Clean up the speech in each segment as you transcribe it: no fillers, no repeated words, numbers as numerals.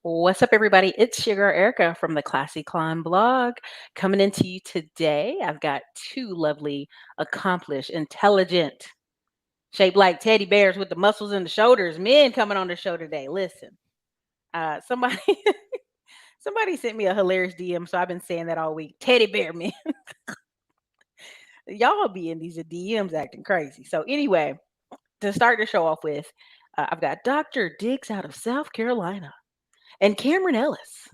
What's up, everybody? It's Sugar Erica from the Classy Climb blog coming into you today. I've got two lovely, accomplished, intelligent, shaped like teddy bears with the muscles in the shoulders men coming on the show today. Listen, somebody somebody sent me a hilarious DM, so I've been saying that all week. Teddy bear men, y'all be in these DMs acting crazy. So anyway, to start the show off with, I've got Dr. Diggs out of South Carolina and Cameron Ellis.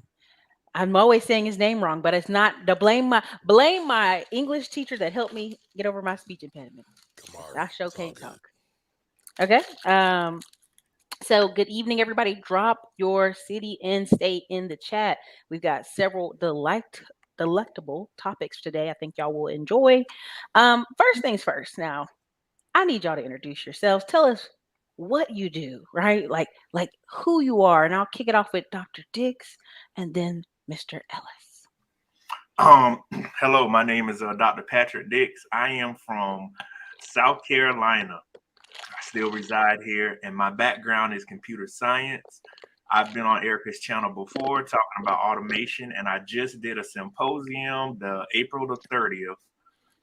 I'm always saying his name wrong, but it's not to blame my English teacher that helped me get over my speech impediment. I Kamari, sure it's all can't talk. good. Okay. So good evening, everybody. Drop your city and state in the chat. We've got several delectable topics today. I think y'all will enjoy. First things first. Now, I need y'all to introduce yourselves. Tell us what you do, right? Like who you are, and I'll kick it off with Dr. Diggs and then Mr. Ellis. Um, Hello, my name is Dr. Patrick Dix. I am from South Carolina. I still reside here, and my background is computer science. I've been on Erica's channel before talking about automation, and I just did a symposium the April the 30th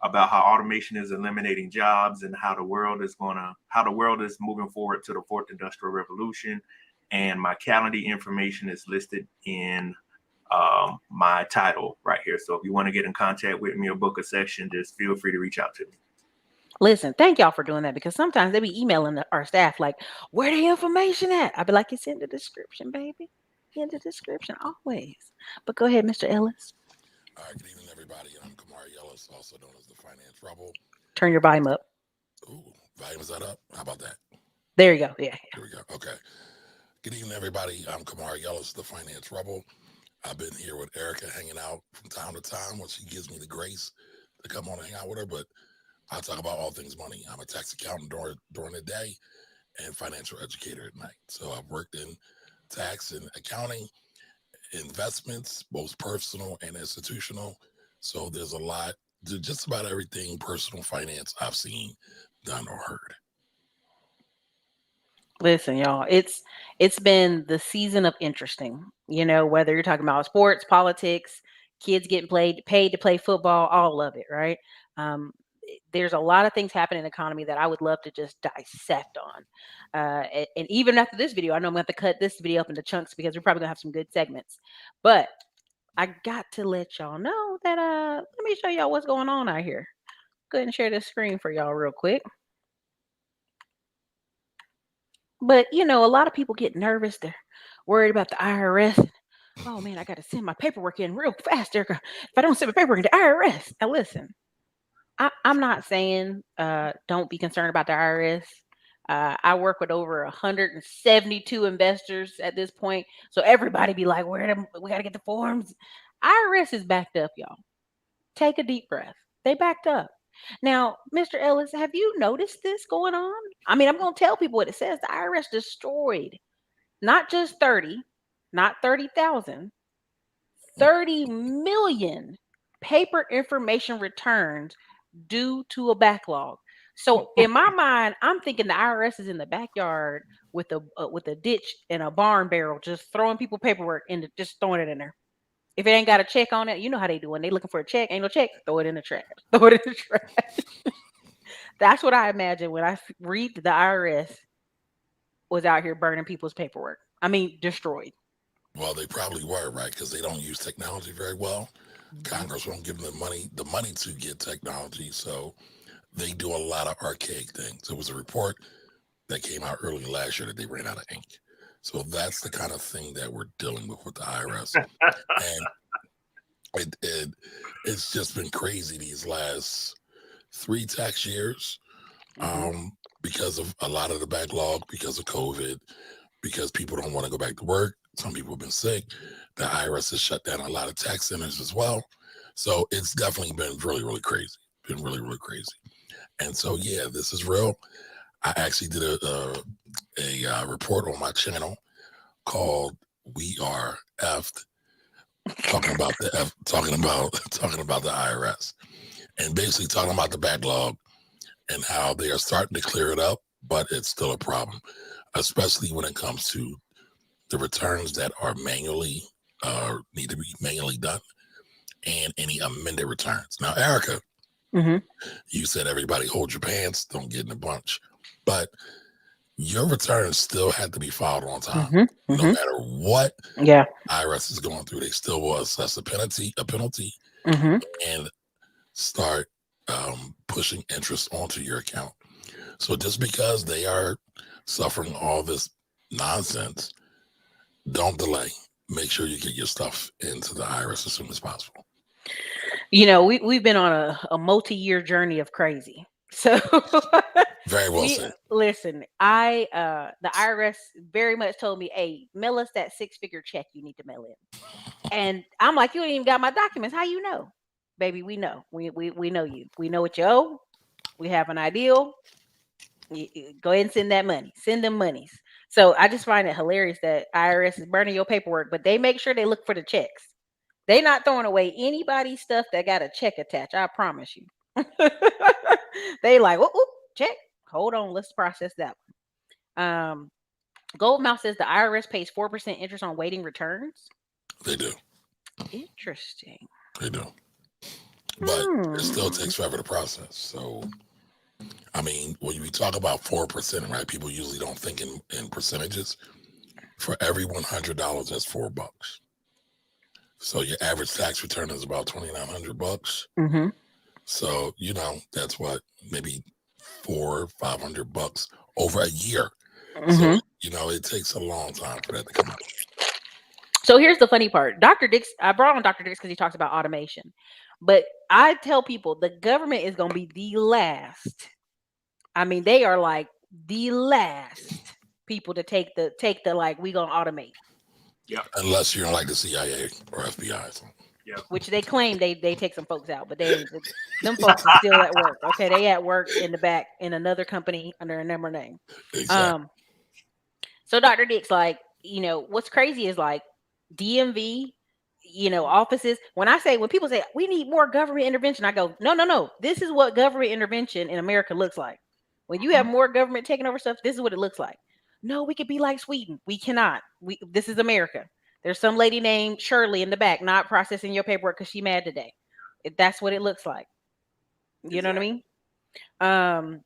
about how automation is eliminating jobs and how the world is moving forward to the fourth industrial revolution. And my calendar information is listed in my title right here. So if you want to get in contact with me or book a session, just feel free to reach out to me. Listen, thank y'all for doing that because sometimes they be emailing our staff like, "Where the information at?" I be like, "It's in the description, baby. In the description, always." But go ahead, Mr. Ellis. All right, good evening, everybody. I'm Kamari Ellis, also known as the Finance Rebel. Turn your volume up. Ooh, volume is that up? How about that? There you go. Yeah. Here we go. Okay. Good evening, everybody. I'm Kamari Ellis, the Finance Rebel. I've been here with Erica hanging out from time to time when she gives me the grace to come on and hang out with her. But I talk about all things money. I'm a tax accountant during the day and financial educator at night. So I've worked in tax and accounting, investments, both personal and institutional. So there's a lot, just about everything personal finance I've seen, done, or heard. Listen, y'all, it's been the season of interesting. Whether you're talking about sports, politics, kids getting paid to play football, all of it, right? There's a lot of things happening in the economy that I would love to just dissect on. And even after this video, I know I'm gonna have to cut this video up into chunks because we're probably gonna have some good segments. But I got to let y'all know that let me show y'all what's going on out here. Go ahead and share this screen for y'all real quick. But a lot of people get nervous. They're worried about the IRS. Oh man, I got to send my paperwork in real fast, Erica. If I don't send my paperwork in the IRS, now listen, I'm not saying don't be concerned about the IRS. I work with over 172 investors at this point, so everybody be like, we got to get the forms." IRS is backed up, y'all. Take a deep breath. They backed up. Now, Mr. Ellis, have you noticed this going on? I mean, I'm going to tell people what it says. The IRS destroyed not just 30, not 30,000, 30 million paper information returns due to a backlog. So in my mind, I'm thinking the IRS is in the backyard with a ditch and a barn barrel, just throwing people paperwork and just throwing it in there. If it ain't got a check on it, you know how they do when they looking for a check. Ain't no check, throw it in the trash. Throw it in the trash. That's what I imagine when I read the IRS was out here burning people's paperwork. I mean, destroyed. Well, they probably were, right? Because they don't use technology very well. Mhm. Congress won't give them the money to get technology. So they do a lot of archaic things. There was a report that came out early last year that they ran out of ink. So that's the kind of thing that we're dealing with the IRS. And it's just been crazy these last 3 tax years, Mhm. because of a lot of the backlog, because of COVID, because people don't want to go back to work. Some people have been sick. The IRS has shut down a lot of tax centers as well. So it's definitely been really, really crazy. Been really, really crazy. And so, yeah, this is real. I actually did a report on my channel called "We Are Effed," talking about talking about the IRS, and basically talking about the backlog and how they are starting to clear it up, but it's still a problem, especially when it comes to the returns that are manually need to be manually done, and any amended returns. Now, Erica, Mm-hmm. you said everybody hold your pants, don't get in a bunch, but your returns still had to be filed on time. Mm-hmm. No Mm-hmm. matter what Yeah. IRS is going through, they still will assess a penalty, Mm-hmm. and start pushing interest onto your account. So just because they are suffering all this nonsense, don't delay. Make sure you get your stuff into the IRS as soon as possible. We've been on a multi-year journey of crazy. So Very well we said. listen, the IRS very much told me, hey, mail us that six-figure check you need to mail in. And I'm like, you ain't even got my documents. How you know? Baby, we know. We know you. We know what you owe. We have an ideal. Go ahead and send that money. Send them monies. So I just find it hilarious that IRS is burning your paperwork, but they make sure they look for the checks. They not throwing away anybody's stuff that got a check attached. I promise you. They like, oh, check. Hold on, let's process that one. Goldmouth says the IRS pays 4% interest on waiting returns. They do. Interesting. They do. But it still takes forever to process. So, I mean, when we talk about 4%, right, people usually don't think in percentages. For every $100, that's $4. So your average tax return is about $2,900. Mm-hmm. So, that's what, maybe $400-500 over a year. So, Mm-hmm. it takes a long time for that to come out. So here's the funny part. Dr. Dix, I brought on Dr. Dix because he talks about automation. But I tell people the government is going to be the last. I mean, they are like the last people to take the like we gonna automate. Yep. Unless you're like the CIA or FBI or something. Yep. Which they claim they take some folks out, but them folks are still at work. Okay, they at work in the back in another company under a number name. Exactly. So Dr. Dix, like, what's crazy is like DMV, offices. When people say we need more government intervention, I go, no. This is what government intervention in America looks like. When you have more government taking over stuff, this is what it looks like. No, we could be like Sweden. We cannot. This is America. There's some lady named Shirley in the back not processing your paperwork because she mad today. That's what it looks like. You know what I mean? Um.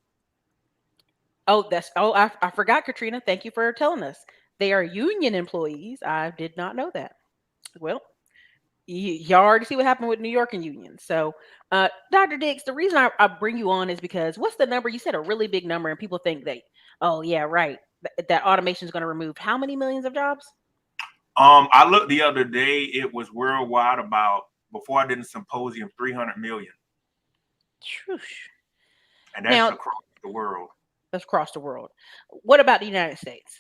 I forgot, Katrina. Thank you for telling us. They are union employees. I did not know that. Well, y'all already see what happened with New York and union. So, Dr. Dix, the reason I bring you on is because what's the number? You said a really big number, and people think that, oh, yeah, right. That automation is going to remove how many millions of jobs? I looked the other day. It was worldwide about, before I did a symposium, 300 million. Shush. And that's Now, across the world. that's across the world. What about the United States?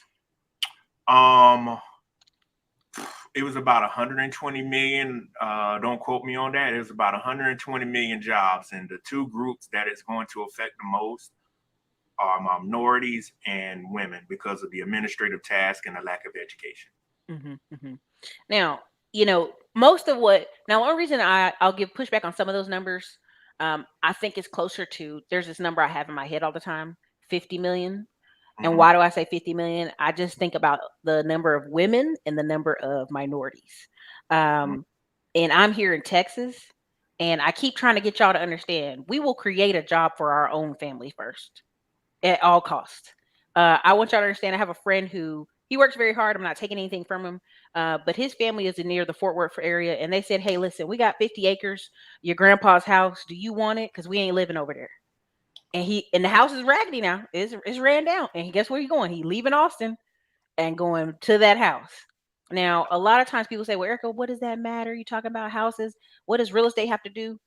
It was about 120 million. Don't quote me on that. It was about 120 million jobs, and the two groups that it's going to affect the most are minorities and women because of the administrative task and the lack of education. Mm-hmm, mm-hmm. Now, most of what now one reason I'll give pushback on some of those numbers, I think it's closer to there's this number I have in my head all the time, 50 million. And why do I say 50 million? I just think about the number of women and the number of minorities. And I'm here in Texas, and I keep trying to get y'all to understand we will create a job for our own family first at all costs. I want y'all to understand I have a friend who he works very hard. I'm not taking anything from him, but his family is near the Fort Worth area, and they said, "Hey, listen, we got 50 acres, your grandpa's house. Do you want it? Because we ain't living over there." And the house is raggedy now. It's ran down. And guess where he's going? He leaving Austin and going to that house. Now, a lot of times people say, "Well, Erica, what does that matter? You talking about houses? What does real estate have to do?"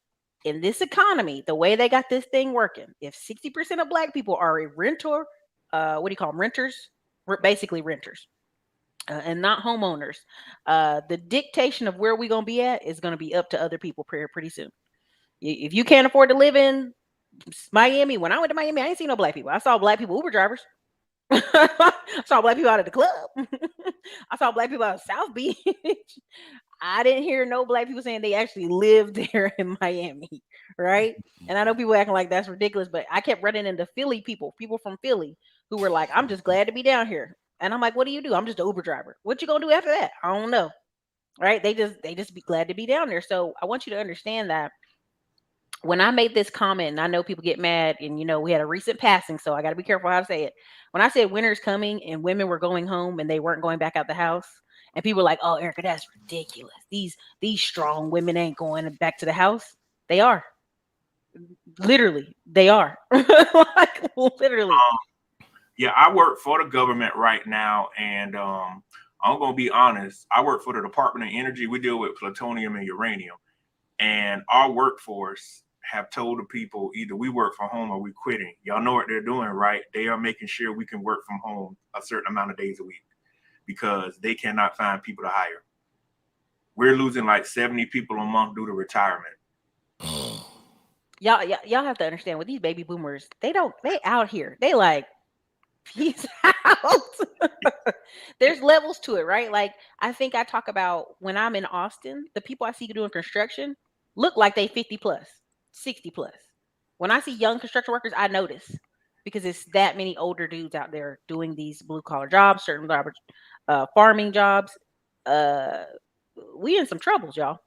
In this economy, the way they got this thing working, if 60% of black people are a renter, what do you call them? Renters, basically renters, and not homeowners. The dictation of where we're gonna be at is gonna be up to other people pretty soon. If you can't afford to live in Miami, when I went to Miami, I didn't see no black people. I saw black people Uber drivers. I saw black people out at the club. I saw black people out of South Beach. I didn't hear no black people saying they actually lived there in Miami, right? And I know people acting like that's ridiculous, but I kept running into people from Philly who were like, "I'm just glad to be down here." And I'm like, what do you do? I'm just an Uber driver. What you gonna do after that? I don't know. Right? They just be glad to be down there. So I want you to understand that when I made this comment, and I know people get mad, and we had a recent passing, so I got to be careful how to say it. When I said winter's coming and women were going home and they weren't going back out the house, and people were like, "Oh, Erica, that's ridiculous. These strong women ain't going back to the house." They are. Literally, they are. Like literally. Yeah, I work for the government right now, and I'm gonna be honest. I work for the Department of Energy. We deal with plutonium and uranium, and our workforce have told the people either we work from home or we quitting. Y'all know what they're doing, right? They are making sure we can work from home a certain amount of days a week because they cannot find people to hire. We're losing like 70 people a month due to retirement. Y'all have to understand with these baby boomers, they out here. They like peace out. There's levels to it, right? Like I think I talk about when I'm in Austin, the people I see doing construction look like they 50 plus, 60 plus. When I see young construction workers, I notice because it's that many older dudes out there doing these blue collar jobs, certain jobs, farming jobs. Uh, we in some troubles, y'all.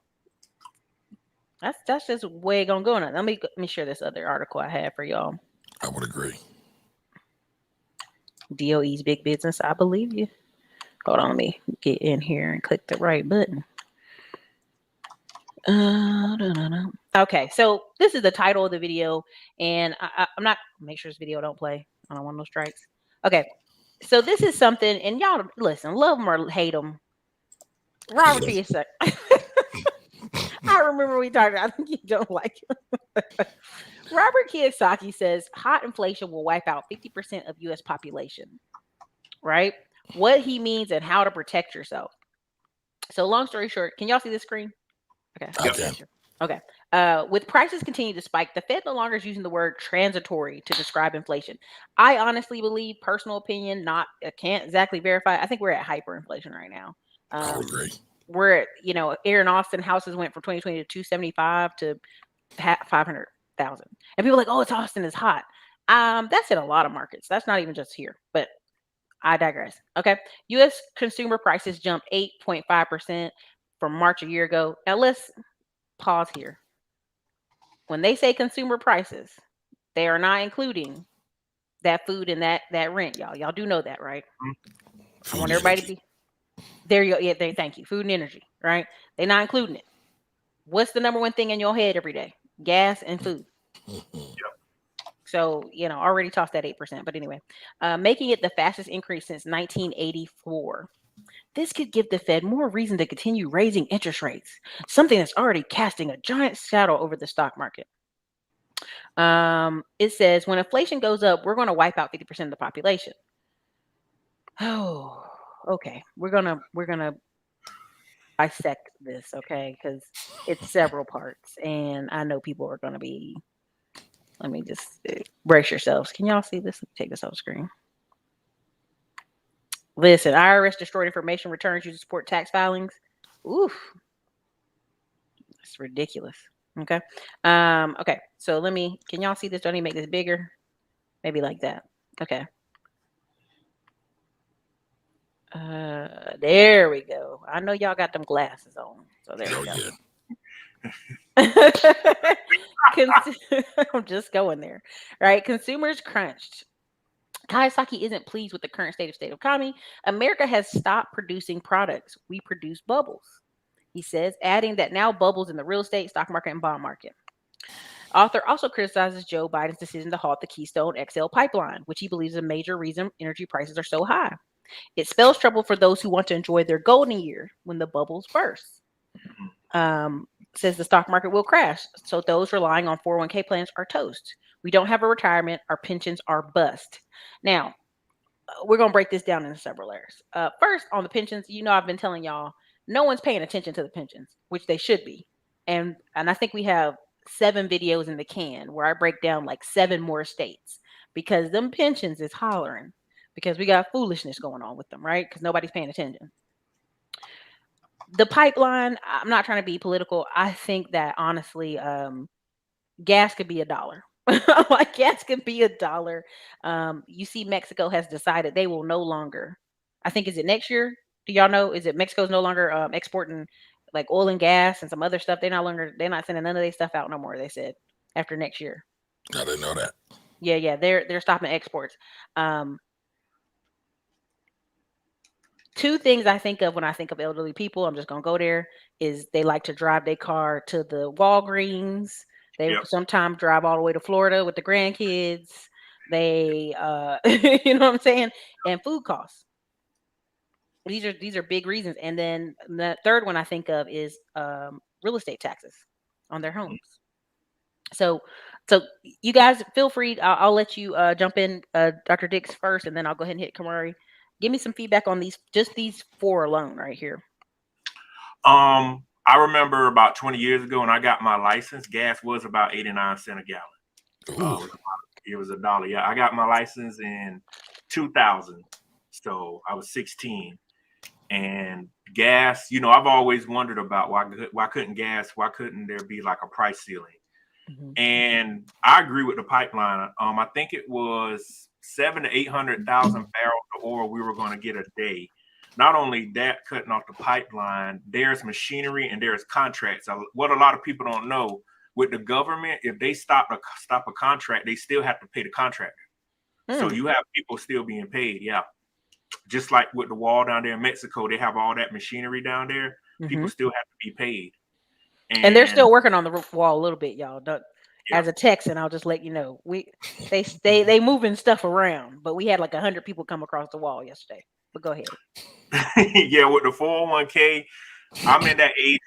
That's just way gonna go on. Let me share this other article I have for y'all. I would agree. DOE's big business. I believe you. Hold on, let me get in here and click the right button. No. Okay, so this is the title of the video, and I'm not make sure this video don't play. I don't want no strikes. Okay, so this is something, and y'all listen, love them or hate them. Robert Kiyosaki. I remember we talked. I think you don't like him. Robert Kiyosaki says hot inflation will wipe out 50% of U.S. population. Right? What he means and how to protect yourself. So, long story short, can y'all see the screen? Okay. I can. Okay. With prices continue to spike, the Fed no longer is using the word transitory to describe inflation. I honestly believe, personal opinion, not I can't exactly verify. I think we're at hyperinflation right now. I would agree. We're at, here in Austin, houses went from 2020 to 275 to 500,000, and people are like, oh, it's Austin, it's hot. That's in a lot of markets. That's not even just here, but I digress. Okay. U.S. consumer prices jumped 8.5% from March a year ago. Now let's pause here. When they say consumer prices, they are not including that food and that rent, y'all. Y'all do know that, right? I Food want and everybody to energy. be there. You go. Yeah, thank you. Food and energy, right? They're not including it. What's the number one thing in your head every day? Gas and food. Mhm. So, already tossed that 8%. But anyway, making it the fastest increase since 1984. This could give the Fed more reason to continue raising interest rates, something that's already casting a giant shadow over the stock market. It says when inflation goes up, we're going to wipe out 50% of the population. Oh, okay. We're gonna dissect this, okay? Because it's several parts, and I know people are going to be. Let me just brace yourselves. Can y'all see this? Let me take this off screen. Listen, IRS destroyed information returns used to support tax filings. Oof, it's ridiculous. Okay. Okay. So can y'all see this? Do I need to make this bigger? Maybe like that. Okay. There we go. I know y'all got them glasses on. So there Oh we go. yeah. I'm just going there. Right. Consumers crunched. Kawasaki isn't pleased with the current state of economy. America has stopped producing products. We produce bubbles. He says, adding that now bubbles in the real estate, stock market, and bond market. Author also criticizes Joe Biden's decision to halt the Keystone XL pipeline, which he believes is a major reason energy prices are so high. It spells trouble for those who want to enjoy their golden year when the bubbles burst. Says the stock market will crash, so those relying on 401k plans are toast. We don't have a retirement. Our pensions are bust. Now, we're going to break this down into several layers. First, on the pensions, I've been telling y'all, no one's paying attention to the pensions, which they should be. And I think we have 7 videos in the can where I break down like 7 more states because them pensions is hollering because we got foolishness going on with them, right? Because nobody's paying attention. The pipeline, I'm not trying to be political. I think that honestly, gas could be $1. Like gas could be $1. You see, Mexico has decided they will no longer I think, is it next year? Do y'all know? Is it Mexico's no longer exporting like oil and gas and some other stuff? They're not sending none of their stuff out no more. They said after next year. I didn't know that. Yeah, yeah, they're stopping exports. Um, Two things I think of when I think of elderly people, I'm just gonna go there, is they like to drive their car to the Walgreens. They Yep. sometimes drive all the way to Florida with the grandkids. They you know what I'm saying? And food costs. These are big reasons. And then the third one I think of is real estate taxes on their homes. So so you guys feel free. I'll let you jump in, Dr. Dix first, and then I'll go ahead and hit Kamari. Give me some feedback on these four alone right here. I remember about 20 years ago when I got my license, gas was about 89 cents a gallon. Ooh. It was $1. Yeah, I got my license in 2000, so I was 16. And gas, I've always wondered about why couldn't there be like a price ceiling? Mhm. And I agree with the pipeline. I think it was 700,000 to 800,000 barrels of oil we were going to get a day. Not only that, cutting off the pipeline, there's machinery and there's contracts. What a lot of people don't know, with the government, if they stop a contract, they still have to pay the contractor. So you have people still being paid. Yeah. Just like with the wall down there in Mexico, they have all that machinery down there. People Mhm. still have to be paid. And they're still And working on the roof wall a little bit, y'all. yeah. As a Texan, I'll just let you know, they moving stuff around, but we had like 100 people come across the wall yesterday. But go ahead. Yeah, with the 401k, I'm in that age.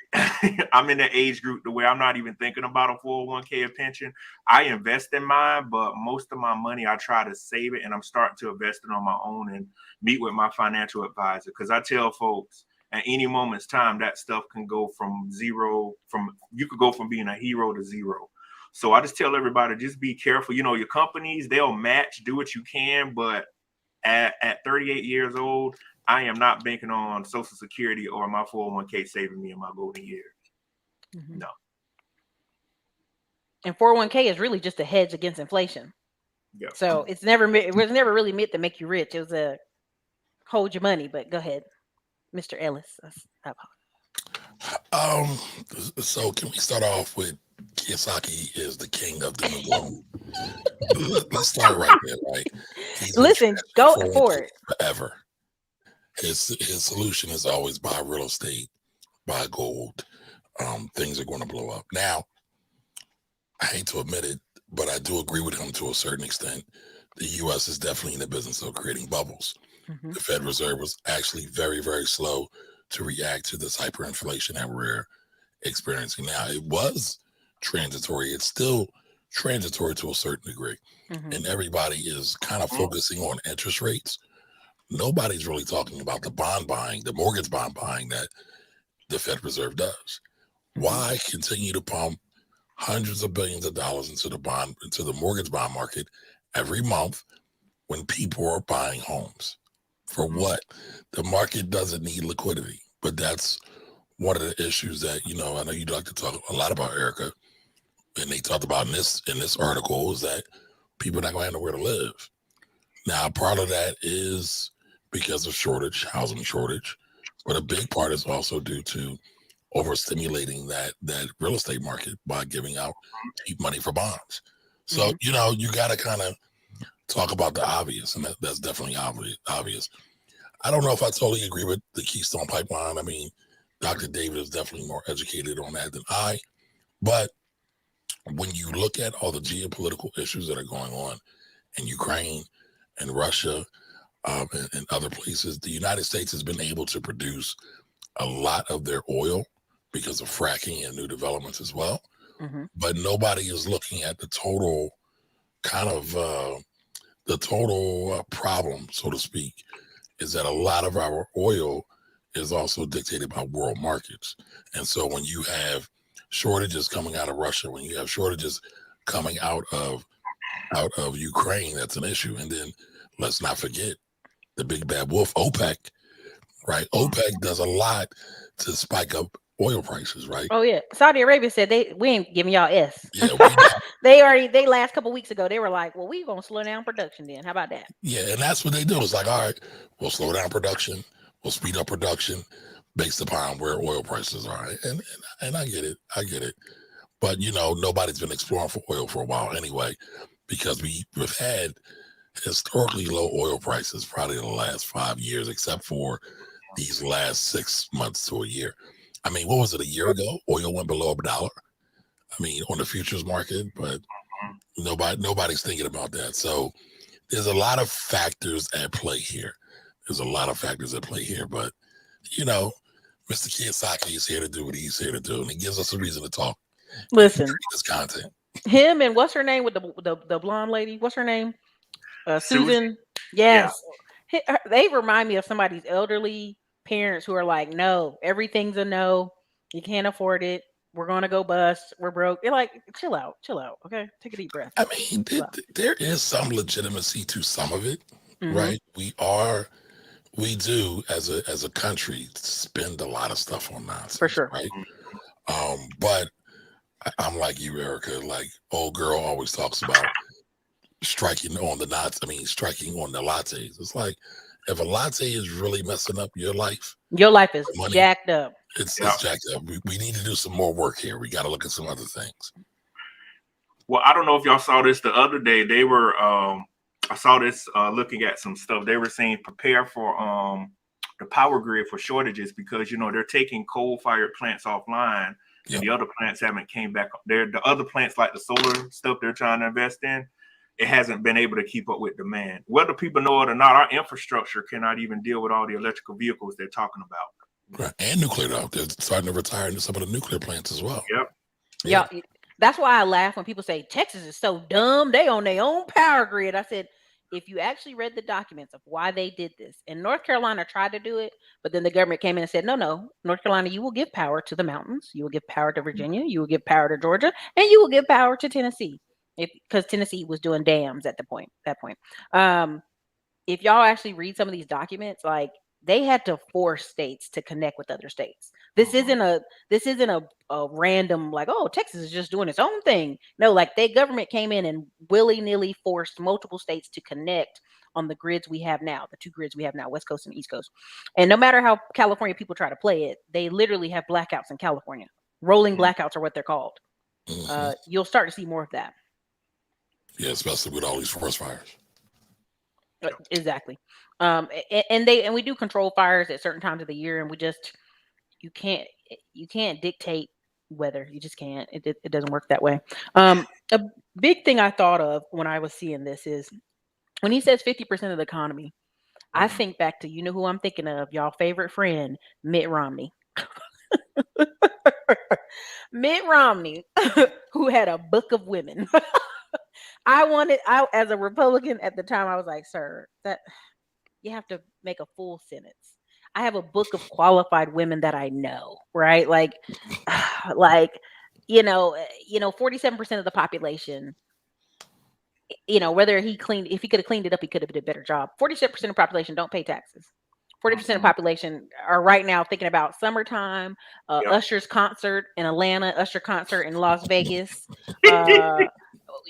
I'm in that age group to where I'm not even thinking about a 401k or pension. I invest in mine, but most of my money I try to save it, and I'm starting to invest it on my own and meet with my financial advisor, because I tell folks at any moment's time that stuff can go from zero. You could go from being a hero to zero. So I just tell everybody, just be careful. Your companies, they'll match, do what you can, but at 38 years old, I am not banking on Social Security or my 401k saving me in my golden years. Mhm. No. And 401k is really just a hedge against inflation. Yeah. So it was never really meant to make you rich. It was a hold your money. But go ahead, Mr. Ellis. Um, so can we start off with Kiyosaki is the king of doom and gloom? Let's start right there, right? He's been Listen, trashing go foreign for it. forever. His solution is always buy real estate, buy gold. Things are going to blow up. Now, I hate to admit it, but I do agree with him to a certain extent. The U.S. is definitely in the business of creating bubbles. Mhm. The Fed Reserve was actually very, very slow to react to this hyperinflation that we're experiencing now. It was transitory. It's still transitory to a certain degree. Mhm. And everybody is kind of focusing on interest rates. Nobody's really talking about the bond buying, the mortgage bond buying that the Fed Reserve does. Mhm. Why continue to pump hundreds of billions of dollars into the mortgage bond market every month when people are buying homes? For Mhm. what? The market doesn't need liquidity. But that's one of the issues that, I know you'd like to talk a lot about, Erica, and they talked about in this article, is that people are not going to have nowhere to live. Now, part of that is because of housing shortage, but a big part is also due to overstimulating that real estate market by giving out cheap money for bonds. So, Mhm. you got to kind of talk about the obvious, and that's definitely obvious. I don't know if I totally agree with the Keystone Pipeline. I mean, Dr. David is definitely more educated on that than I. But when you look at all the geopolitical issues that are going on in Ukraine and Russia, and other places, the United States has been able to produce a lot of their oil because of fracking and new developments as well. Mhm. But nobody is looking at the total kind of problem, so to speak, is that a lot of our oil is also dictated by world markets. And so when you have shortages coming out of Russia, when you have shortages coming out of Ukraine, that's an issue. And then let's not forget the big bad wolf, OPEC, right? OPEC does a lot to spike up oil prices, right? Oh yeah, Saudi Arabia said we ain't giving y'all S. Yeah, we not. They last couple weeks ago, they were like, well, we gonna slow down production then. How about that? Yeah, and that's what they do. It's like, all right, we'll slow down production, we'll speed up production based upon where oil prices are. And I get it. I get it. But nobody's been exploring for oil for a while anyway, because we've had historically low oil prices probably in the last 5 years, except for these last 6 months to a year. I mean, what was it, a year ago? Oil went below $1. I mean, on the futures market, but nobody's thinking about that. So there's a lot of factors at play here. But Mr. Kiyosaki is here to do what he's here to do, and he gives us a reason to talk. Listen, This content. him and what's her name with the blonde lady? What's her name? Susan. Susan. Yes, they remind me of somebody's elderly parents who are like, no, everything's a no. You can't afford it. We're gonna go bust. We're broke. You're like, chill out. Okay, take a deep breath. I mean, there is some legitimacy to some of it, right? We do as a country spend a lot of stuff on nonsense, For sure. right? But I'm like you, Erica. Like old girl always talks about striking on the lattes. It's like if a latte is really messing up your life is money, jacked up. it's jacked up. We need to do some more work here. We got to look at some other things. Well, I don't know if y'all saw this the other day. They were I saw this looking at some stuff. They were saying prepare for the power grid for shortages because they're taking coal-fired plants offline. Yep. And the other plants haven't came back. The other plants like the solar stuff they're trying to invest in, it hasn't been able to keep up with demand. Whether people know it or not, our infrastructure cannot even deal with all the electrical vehicles they're talking about. Right. And nuclear, though. They're starting to retire some of the nuclear plants as well. Yep. Yeah. That's why I laugh when people say Texas is so dumb. They own their own power grid. I said, if you actually read the documents of why they did this, and North Carolina tried to do it, but then the government came in and said, no, North Carolina, you will give power to the mountains. You will give power to Virginia. You will give power to Georgia, and you will give power to Tennessee. Because Tennessee was doing dams at that point. If y'all actually read some of these documents, like they had to force states to connect with other states. This isn't a random like, oh, Texas is just doing its own thing. No, like their government came in and willy-nilly forced multiple states to connect on the grids we have now, the two grids we have now, West Coast and East Coast. And no matter how California people try to play it, they literally have blackouts in California. Rolling blackouts are what they're called. You'll start to see more of that. Yeah, especially with all these forest fires. Exactly. And we do control fires at certain times of the year, and you can't dictate weather. You just can't. It doesn't work that way. A big thing I thought of when I was seeing this is when he says 50% of the economy, I think back to, who I'm thinking of, y'all favorite friend, Mitt Romney. Mitt Romney, who had a book of women. I as a Republican at the time, I was like, sir, that you have to make a full sentence. I have a book of qualified women that I know, right? Like 47% of the population, whether if he could have cleaned it up, he could have did a better job. 47% of the population don't pay taxes. 40% of the population are right now thinking about summertime, Usher's concert in Atlanta, Usher concert in Las Vegas.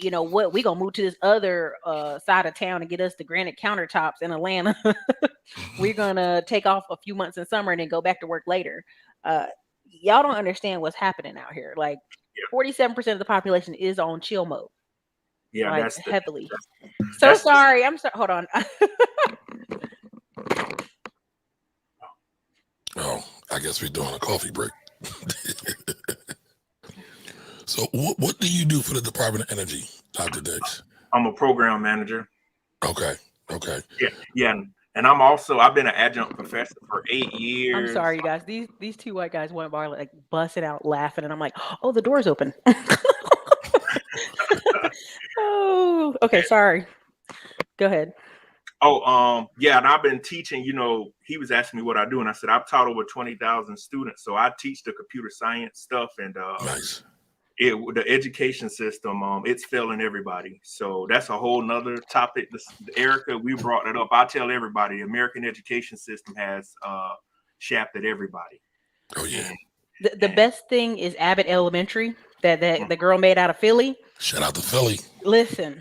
What we gonna move to this other side of town and get us the granite countertops in Atlanta. We're gonna take off a few months in summer and then go back to work later. Y'all don't understand what's happening out here. Like 47% of the population is on chill mode. Yeah, like, that's heavily. Sorry. I'm sorry. Hold on. Oh, I guess we're doing a coffee break. So what do you do for the Department of Energy, Dr. Dix? I'm a program manager. Okay. Yeah. And I've been an adjunct professor for 8 years. I'm sorry, you guys. These two white guys went by like busting out laughing, and I'm like, oh, the door's open. Oh, okay. Sorry. Go ahead. Oh, yeah, and I've been teaching, he was asking me what I do, and I said, I've taught over 20,000 students. So I teach the computer science stuff, and nice. The education system, it's failing everybody. So that's a whole nother topic. Erica, we brought it up. I tell everybody, the American education system has shafted everybody. Oh, yeah. The best thing is Abbott Elementary. that the girl made out of Philly. Shout out to Philly. Listen,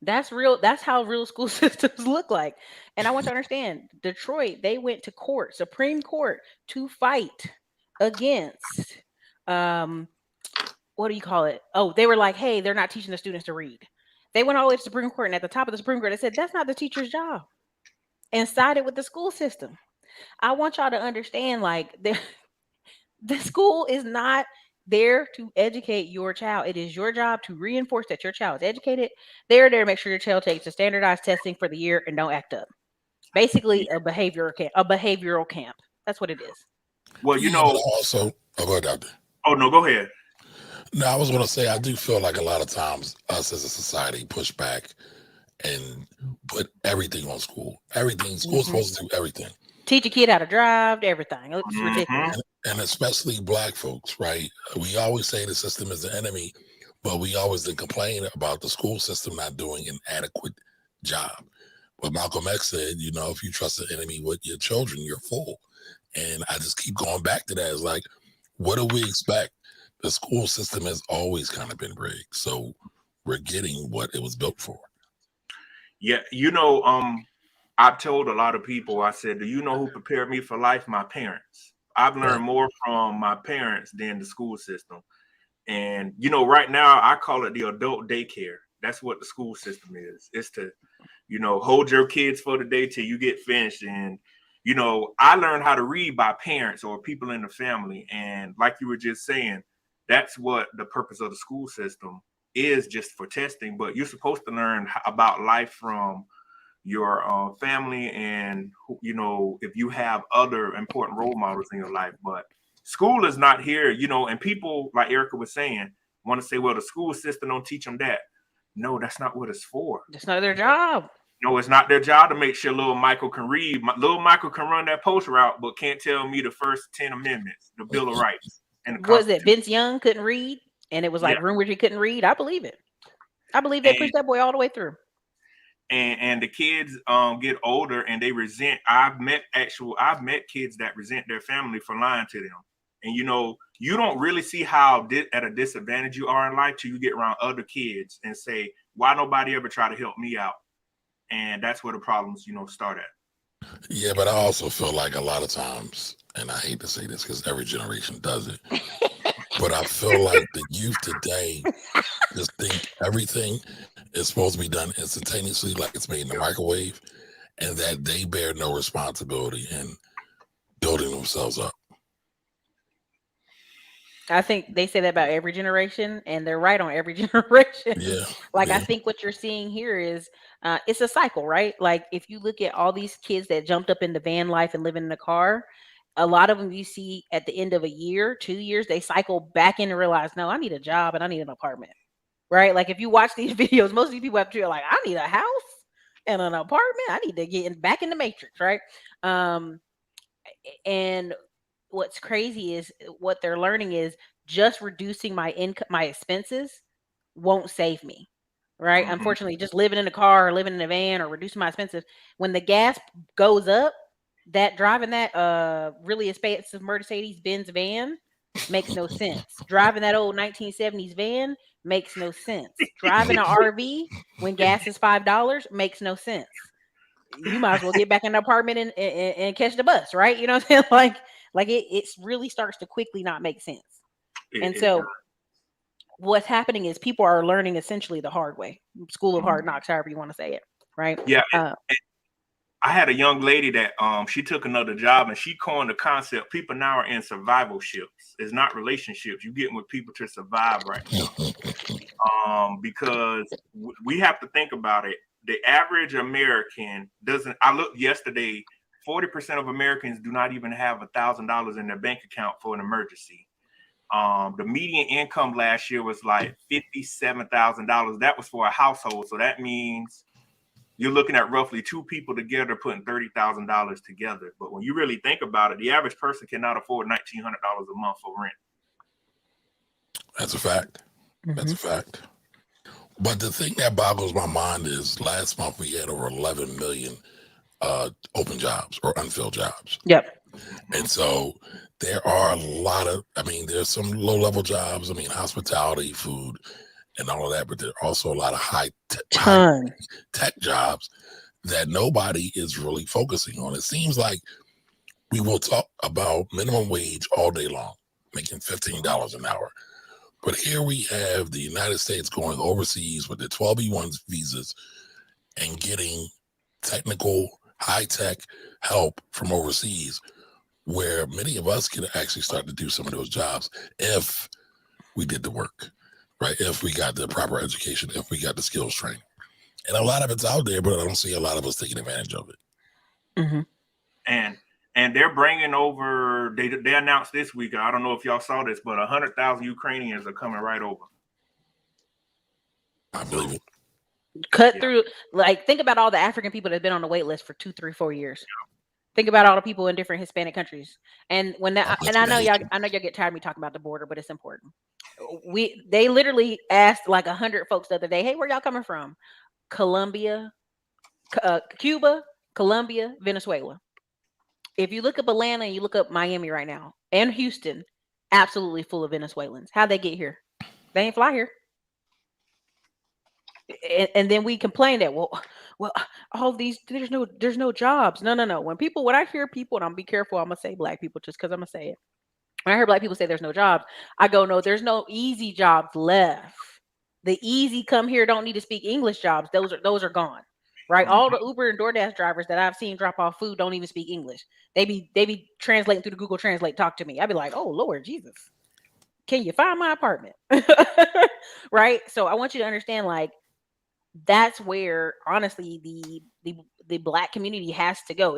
that's real. That's how real school systems look like. And I want you to understand, Detroit, they went to court, Supreme Court, to fight against um what do you call it? Oh, they were like, hey, they're not teaching the students to read. They went all the way to Supreme Court, and at the top of the Supreme Court, they said that's not the teacher's job, and sided with the school system. I want y'all to understand, like, the school is not there to educate your child. It is your job to reinforce that your child is educated. They're there to make sure your child takes the standardized testing for the year and don't act up. Basically, a behavioral camp. A behavioral camp. That's what it is. Well, you Yeah, but know, also, oh, go ahead, Doctor. oh no, go ahead. No, I was going to say, I do feel like a lot of times us as a society push back and put everything on school. Everything. School's supposed to do everything. Teach a kid how to drive, everything. It's ridiculous. And especially black folks, right? We always say the system is the enemy, but we always then complain about the school system not doing an adequate job. But Malcolm X said, you know, if you trust the enemy with your children, you're a fool. And I just keep going back to that. It's like, what do we expect? The school system has always kind of been rigged. So we're getting what it was built for. Yeah, you know, I told a lot of people, I said, do you know who prepared me for life? My parents. I've learned more from my parents than the school system. And, you know, right now I call it the adult daycare. That's what the school system is. It's to, you know, hold your kids for the day till you get finished. And, you know, I learned how to read by parents or people in the family. And like you were just saying, that's what the purpose of the school system is, just for testing. But you're supposed to learn about life from your family, and you know, if you have other important role models in your life. But school is not here, you know. And people, like Erica was saying, want to say, well, the school system don't teach them that. No, that's not what it's for. That's not their job. No, it's not their job to make sure little Michael can read. Little Michael can run that post route, but can't tell me the first 10 amendments, the Bill of Rights, and the Was it Vince Young couldn't read, and it was like rumored he couldn't read? I believe it. I believe they pushed that boy all the way through. And the kids get older and they resent. I've met kids that resent their family for lying to them. And you know, you don't really see how at a disadvantage you are in life till you get around other kids and say, why nobody ever try to help me out? And that's where the problems, you know, start at. Yeah, but I also feel like a lot of times, and I hate to say this because every generation does it, but I feel like the youth today just think everything is supposed to be done instantaneously, like it's made in the microwave, and that they bear no responsibility in building themselves up. I think they say that about every generation, and they're right on every generation. Yeah. Like, yeah. I think what you're seeing here is it's a cycle, right? Like, if you look at all these kids that jumped up into van life and living in a car, a lot of them you see at the end of a year, 2 years, they cycle back in and realize, no, I need a job and I need an apartment, right? Like, if you watch these videos, most of these people have to be like, I need a house and an apartment. I need to get back in the matrix, right? And what's crazy is what they're learning is just reducing my income, my expenses won't save me, right? Unfortunately, just living in a car or living in a van or reducing my expenses, when the gas goes up, that driving that really expensive Mercedes Benz van makes no sense. Driving that old 1970s van makes no sense. Driving an RV when gas is $5 makes no sense. You might as well get back in the apartment and catch the bus, right? You know what I'm saying? Like it really starts to quickly not make sense. And so what's happening is people are learning essentially the hard way. School of hard knocks, however you want to say it, right? Yeah. I had a young lady that she took another job and she coined the concept. People now are in survival ships. It's not relationships. You're getting with people to survive right now. Because we have to think about it. The average American doesn't. I looked yesterday. 40% of Americans do not even have $1,000 in their bank account for an emergency. The median income last year was like $57,000. That was for a household. So that means you're looking at roughly two people together putting $30,000 together. But when you really think about it, the average person cannot afford $1,900 a month for rent. That's a fact. That's a fact. But the thing that boggles my mind is last month we had over 11 million open jobs or unfilled jobs. Yep. And so there are a lot of, there's some low level jobs. Hospitality, food, and all of that, but there are also a lot of high Ton. tech jobs that nobody is really focusing on. It seems like we will talk about minimum wage all day long, making $15 an hour. But here we have the United States going overseas with their 12B1 visas and getting technical, high-tech help from overseas, where many of us can actually start to do some of those jobs if we did the work, right? If we got the proper education, if we got the skills training. And a lot of it's out there, but I don't see a lot of us taking advantage of it. Mm-hmm. And they're bringing over. They announced this week. I don't know if y'all saw this, but 100,000 Ukrainians are coming right over. I believe it. Cut through. Like, think about all the African people that have been on the wait list for 2, 3, 4 years. Think about all the people in different Hispanic countries. And when that, and I know y'all get tired of me talking about the border, but it's important. They literally asked like 100 folks the other day, "Hey, where y'all coming from?" Colombia, Cuba, Colombia, Venezuela. If you look up Atlanta and you look up Miami right now and Houston, absolutely full of Venezuelans. How'd they get here? They ain't fly here. And then we complain that well, all these there's no jobs. No. When I hear people, and I'm be careful, I'm gonna say black people just because I'm gonna say it. When I hear black people say there's no jobs, I go, no, there's no easy jobs left. The easy come here don't need to speak English jobs. Those are gone. Right? All the Uber and DoorDash drivers that I've seen drop off food don't even speak English. They be translating through the Google Translate, talk to me. I'd be like, oh Lord Jesus, can you find my apartment? Right? So I want you to understand, like, that's where honestly the black community has to go.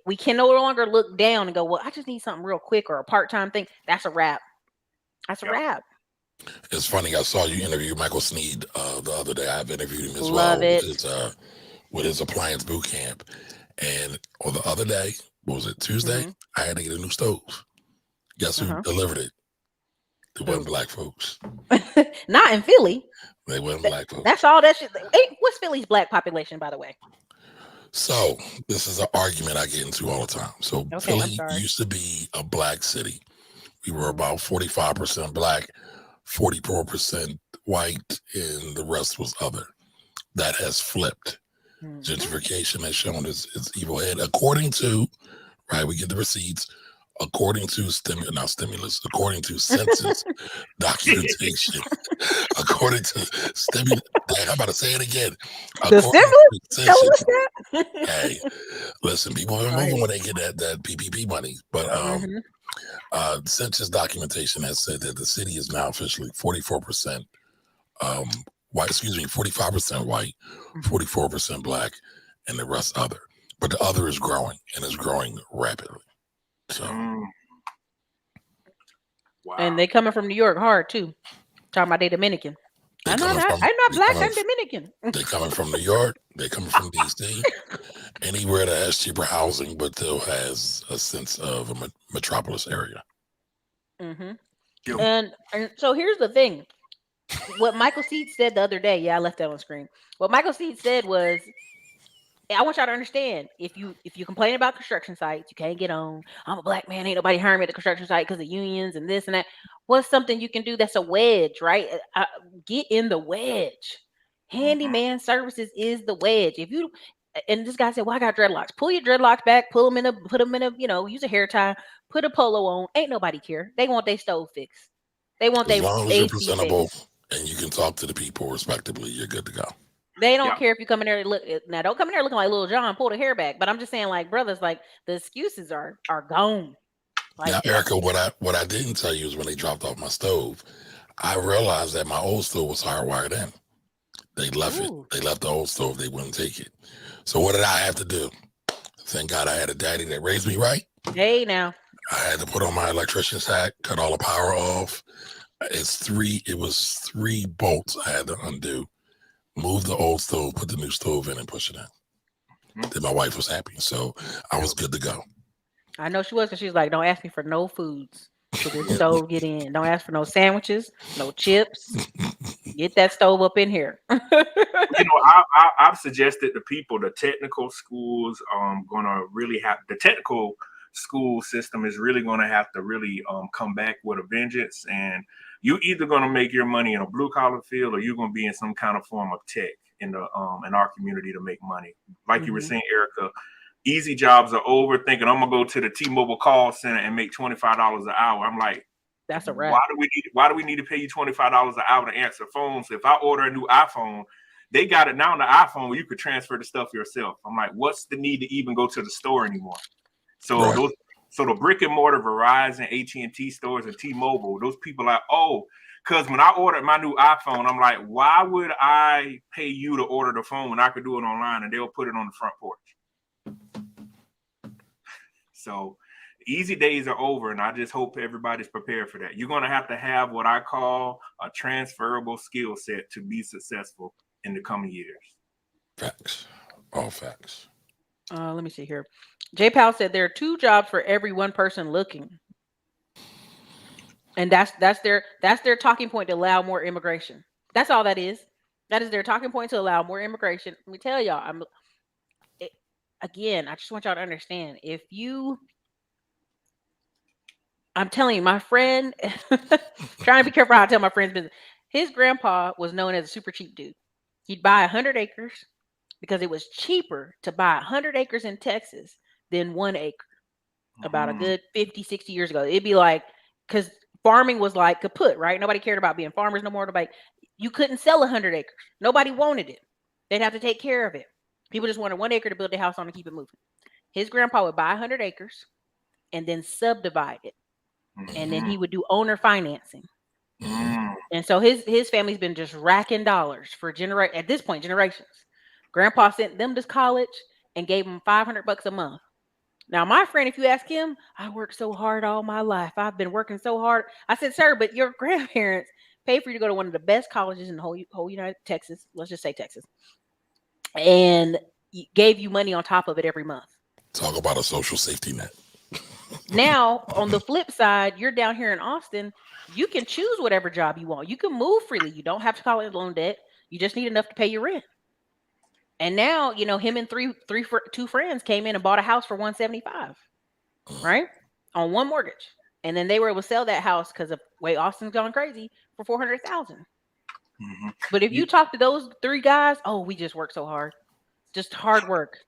We can no longer look down and go, well, I just need something real quick or a part-time thing. That's a wrap. That's a wrap. It's funny. I saw you interview Michael Sneed the other day. I've interviewed him as Love well it. with his appliance boot camp. And on the other day, what was it, Tuesday? I had to get a new stove. Guess who delivered it? It wasn't black folks. Not in Philly. They wasn't black folks. That's all that shit. What's Philly's black population, by the way? So this is an argument I get into all the time. So Philly used to be a black city. We were about 45% black, 44% white, and the rest was other. That has flipped. Gentrification has shown its evil head. According to, right, we get the receipts. According to according to census documentation, according to stimulus, I'm about to say it again. The stimulus? Tell us that. Hey, listen, people are moving when they get that PPP money, but census documentation has said that the city is now officially 44% white, 45% white, 44% black, and the rest other. But the other is growing, and is growing rapidly. So, wow. And they coming from New York hard too. Talking about they Dominican. I'm not black. I'm Dominican. They coming from New York. They coming from DC. Anywhere that has cheaper housing, but still has a sense of a metropolis area. And so here's the thing. What Michael Seed said the other day. Yeah, I left that on screen. What Michael Seed said was, I want y'all to understand, if you complain about construction sites, you can't get on. I'm a black man, ain't nobody hiring me at the construction site because of unions and this and that. What's something you can do that's a wedge, right? Get in the wedge. Handyman services is the wedge. If you, and this guy said, well, I got dreadlocks. Pull your dreadlocks back, put them in a, use a hair tie, put a polo on. Ain't nobody care. They want their stove fixed. They want their AC fixed. As long as you're presentable and you can talk to the people respectively, you're good to go. They don't care if you come in there and look. Now, don't come in there looking like Lil Jon, pull the hair back. But I'm just saying, like, brothers, like, the excuses are gone. Like, now, Erica, what I didn't tell you is when they dropped off my stove, I realized that my old stove was hardwired in. They left it. They left the old stove. They wouldn't take it. So what did I have to do? Thank God I had a daddy that raised me right. Hey, now. I had to put on my electrician's hat, cut all the power off. It was 3 bolts I had to undo. Move the old stove, put the new stove in, and push it in. Then my wife was happy, so I was good to go. I know she was, because she was like, "Don't ask me for no foods till this stove get in. Don't ask for no sandwiches, no chips. Get that stove up in here." I've suggested to people the technical schools gonna really have the technical school system is really going to have to really come back with a vengeance. And you either going to make your money in a blue collar field, or you're going to be in some kind of form of tech in the in our community to make money. Like you were saying, Erica, easy jobs are over. Thinking I'm gonna go to the T-Mobile call center and make $25 an hour. I'm like, That's a wrap. why do we need to pay you $25 an hour to answer phones? If I order a new iPhone, they got it now on the iPhone where you could transfer the stuff yourself. I'm like, what's the need to even go to the store anymore? So Right. so the brick and mortar Verizon, AT&T stores, and T-Mobile, those people are, oh, because when I ordered my new iPhone, I'm like, why would I pay you to order the phone when I could do it online and they'll put it on the front porch? So easy days are over, and I just hope everybody's prepared for that. You're going to have what I call a transferable skill set to be successful in the coming years. Facts. All facts. Let me see here. J Powell said there are 2 jobs for every 1 person looking. And that's their talking point to allow more immigration. That's all that is. That is their talking point to allow more immigration. Let me tell y'all, again, I just want y'all to understand. I'm telling you, my friend, trying to be careful how I tell my friend's business. His grandpa was known as a super cheap dude. He'd buy 100 acres because it was cheaper to buy 100 acres in Texas than 1 acre. About a good 50, 60 years ago. It'd be like, because farming was like kaput, right? Nobody cared about being farmers no more. You couldn't sell 100 acres. Nobody wanted it. They'd have to take care of it. People just wanted 1 acre to build their house on and keep it moving. His grandpa would buy 100 acres and then subdivide it. And then he would do owner financing. And so his family's been just racking dollars for at this point, generations. Grandpa sent them to college and gave them $500 a month. Now, my friend, if you ask him, I worked so hard all my life. I've been working so hard. I said, sir, but your grandparents paid for you to go to one of the best colleges in the whole United Texas. Let's just say Texas. And gave you money on top of it every month. Talk about a social safety net. Now, on the flip side, you're down here in Austin. You can choose whatever job you want. You can move freely. You don't have to call it loan debt. You just need enough to pay your rent. And now, him and 2 friends came in and bought a house for $175, right? On 1 mortgage. And then they were able to sell that house because of the way Austin's gone crazy for $400,000. But if you talk to those 3 guys, oh, we just work so hard. Just hard work.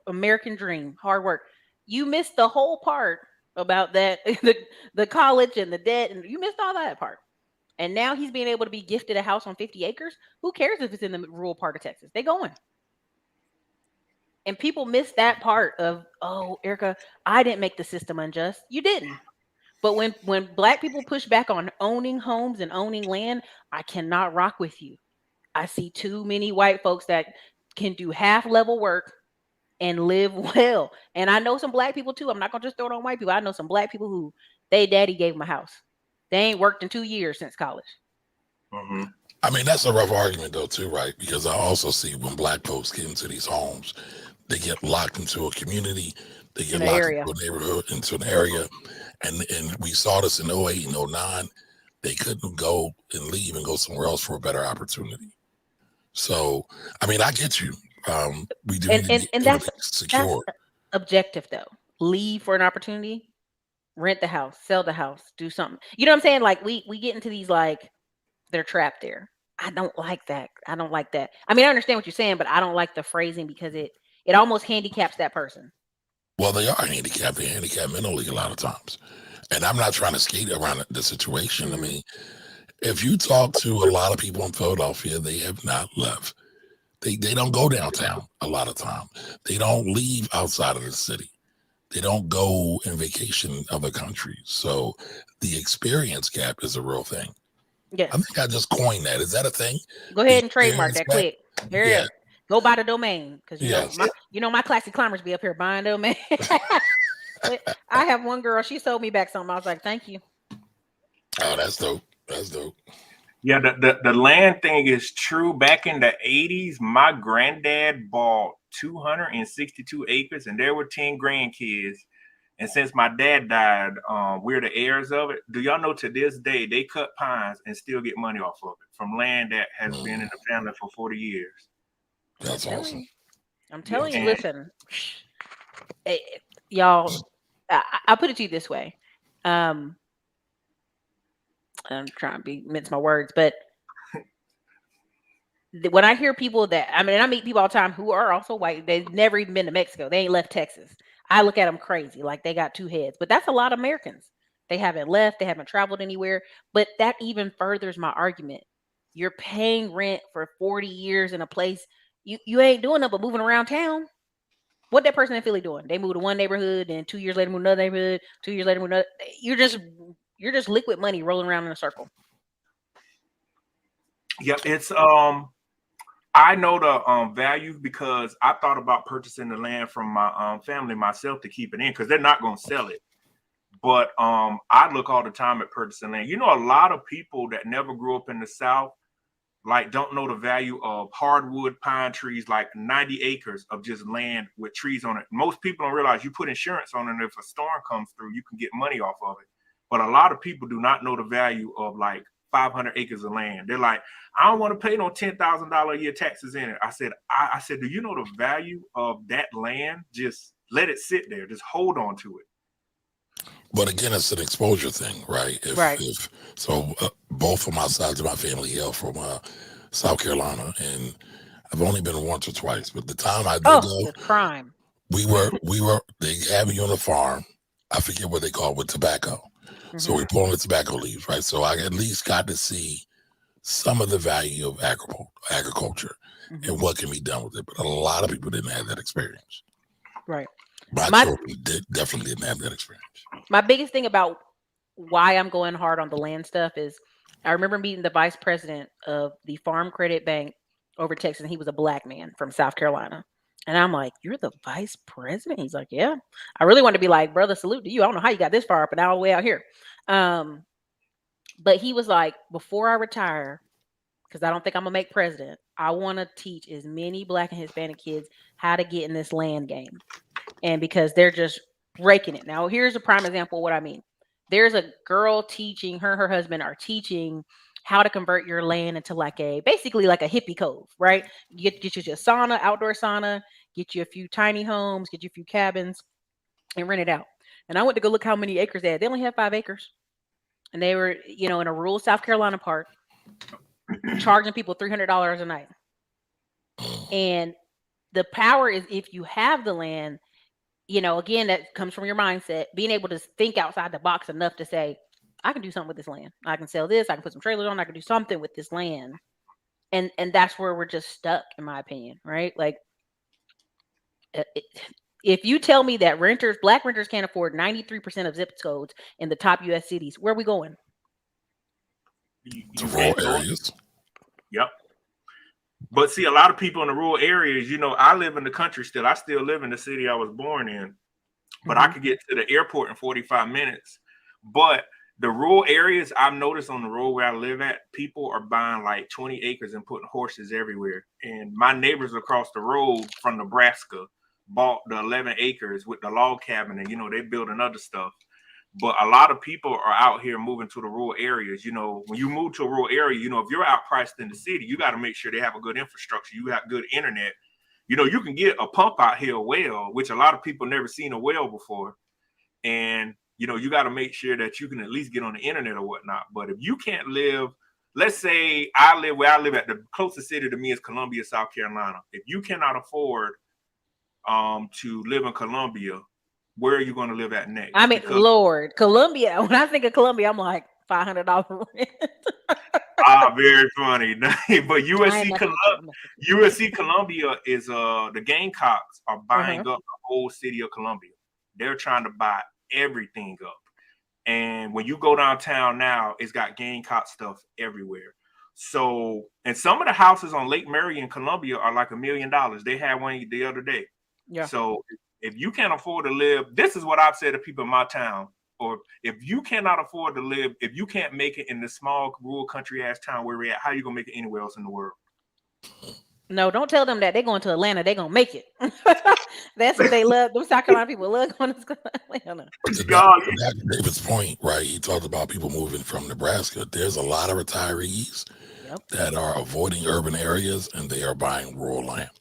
American dream, hard work. You missed the whole part about that, the college and the debt, and you missed all that part. And now he's being able to be gifted a house on 50 acres. Who cares if it's in the rural part of Texas? They going. And people miss that part of, oh, Erica, I didn't make the system unjust. You didn't. But when Black people push back on owning homes and owning land, I cannot rock with you. I see too many white folks that can do half level work and live well. And I know some Black people too. I'm not going to just throw it on white people. I know some Black people who they daddy gave them a house. They ain't worked in 2 years since college. I mean, that's a rough argument though too, right? Because I also see when Black folks get into these homes, they get locked into a community, they get locked into a neighborhood, into an area. And we saw this in 08 and 09. They couldn't go and leave and go somewhere else for a better opportunity. So, I mean, I get you. We do need to be that's secure. That's objective though. Leave for an opportunity, rent the house, sell the house, do something. You know what I'm saying? Like we get into these like they're trapped there. I don't like that. I don't like that. I mean, I understand what you're saying, but I don't like the phrasing because it almost handicaps that person. Well, they are handicapped. They're handicapped mentally a lot of times. And I'm not trying to skate around the situation. I mean, if you talk to a lot of people in Philadelphia, they have not left. They don't go downtown a lot of time. They don't leave outside of the city. They don't go in vacation in other countries. So the experience gap is a real thing. Yes. I think I just coined that. Is that a thing? Go ahead and trademark that quick. Hurry up. Go buy the domain. Because my classy climbers be up here buying domain. I have one girl, she sold me back something. I was like, thank you. Oh, that's dope. That's dope. Yeah, the land thing is true. Back in the 80s, my granddad bought 262 acres and there were 10 grandkids. And since my dad died, we're the heirs of it. Do y'all know to this day, they cut pines and still get money off of it from land that has been in the family for 40 years. That's awesome. I'm telling you, listen, y'all, I'll put it to you this way. Um, I'm trying to mince my words, but when I hear people that I meet people all the time who are also white, they've never even been to Mexico. They ain't left Texas. I look at them crazy, like they got two heads. But that's a lot of Americans. They haven't left. They haven't traveled anywhere. But that even furthers my argument. You're paying rent for 40 years in a place you ain't doing nothing but moving around town. What that person in Philly doing? They moved to one neighborhood, and 2 years later move to another neighborhood. 2 years later move to another. You're just liquid money rolling around in a circle. Yep, it's I know the value because I thought about purchasing the land from my family myself to keep it in because they're not going to sell it. But I look all the time at purchasing land. You know, a lot of people that never grew up in the South like don't know the value of hardwood pine trees, like 90 acres of just land with trees on it. Most people don't realize you put insurance on it, and if a storm comes through, you can get money off of it. But a lot of people do not know the value of like 500 acres of land. They're like, I don't want to pay no $10,000 a year taxes in it. I said, do you know the value of that land? Just let it sit there. Just hold on to it. But again, it's an exposure thing, right? Right. Both of my sides of my family hail from South Carolina, and I've only been once or twice. But the time I did go, the crime. we were they have you on the farm. I forget what they call it with tobacco. So we pull on the tobacco leaves, right? So I at least got to see some of the value of agriculture and what can be done with it. But a lot of people didn't have that experience. Right. My children definitely didn't have that experience. My biggest thing about why I'm going hard on the land stuff is I remember meeting the vice president of the Farm Credit Bank over Texas, and he was a black man from South Carolina. And I'm like, you're the vice president? He's like, yeah. I really want to be like, brother, salute to you. I don't know how you got this far up and all the way out here. But he was like, before I retire, because I don't think I'm going to make president, I want to teach as many black and Hispanic kids how to get in this land game. And because they're just breaking it. Now, here's a prime example of what I mean. There's a girl teaching, her husband are teaching how to convert your land into basically like a hippie cove, right? Get you a sauna, outdoor sauna, get you a few tiny homes, get you a few cabins, and rent it out. And I went to go look how many acres they had. They only had 5 acres. And they were, in a rural South Carolina park, charging people $300 a night. And the power is if you have the land, again, that comes from your mindset, being able to think outside the box enough to say, I can do something with this land. I can sell this. I can put some trailers on. I can do something with this land. And that's where we're just stuck, in my opinion, right? Like, if you tell me that black renters can't afford 93% of zip codes in the top U.S. cities, where are we going? The rural areas. Yep. But see, a lot of people in the rural areas, I live in the country still. I still live in the city I was born in. But I could get to the airport in 45 minutes. But the rural areas, I've noticed on the road where I live at, people are buying like 20 acres and putting horses everywhere. And my neighbors across the road from Nebraska bought the 11 acres with the log cabin, and they building other stuff. But a lot of people are out here moving to the rural areas. When you move to a rural area, if you're outpriced in the city, you got to make sure they have a good infrastructure. You got good internet. You can get a pump out here, a well, which a lot of people never seen a well before. And, you got to make sure that you can at least get on the internet or whatnot. But if you can't live, let's say I live where I live at, the closest city to me is Columbia, South Carolina. If you cannot afford to live in Columbia, where are you going to live at next? I mean, Lord, Columbia. When I think of Columbia, I'm like $500 rent. Very funny. But USC Columbia is the Gamecocks are buying up the whole city of Columbia. They're trying to buy everything up. And when you go downtown now, it's got Gamecock stuff everywhere. So, and some of the houses on Lake Mary in Columbia are like $1 million. They had one the other day. Yeah. So if you can't afford to live, this is what I've said to people in my town, or if you cannot afford to live, if you can't make it in the small rural country ass town where we're at, how are you going to make it anywhere else in the world? No, don't tell them that they're going to Atlanta. They're going to make it. That's what they love. Them South Carolina people love going to Atlanta. David's point, right? He talked about people moving from Nebraska. There's a lot of retirees that are avoiding urban areas and they are buying rural land.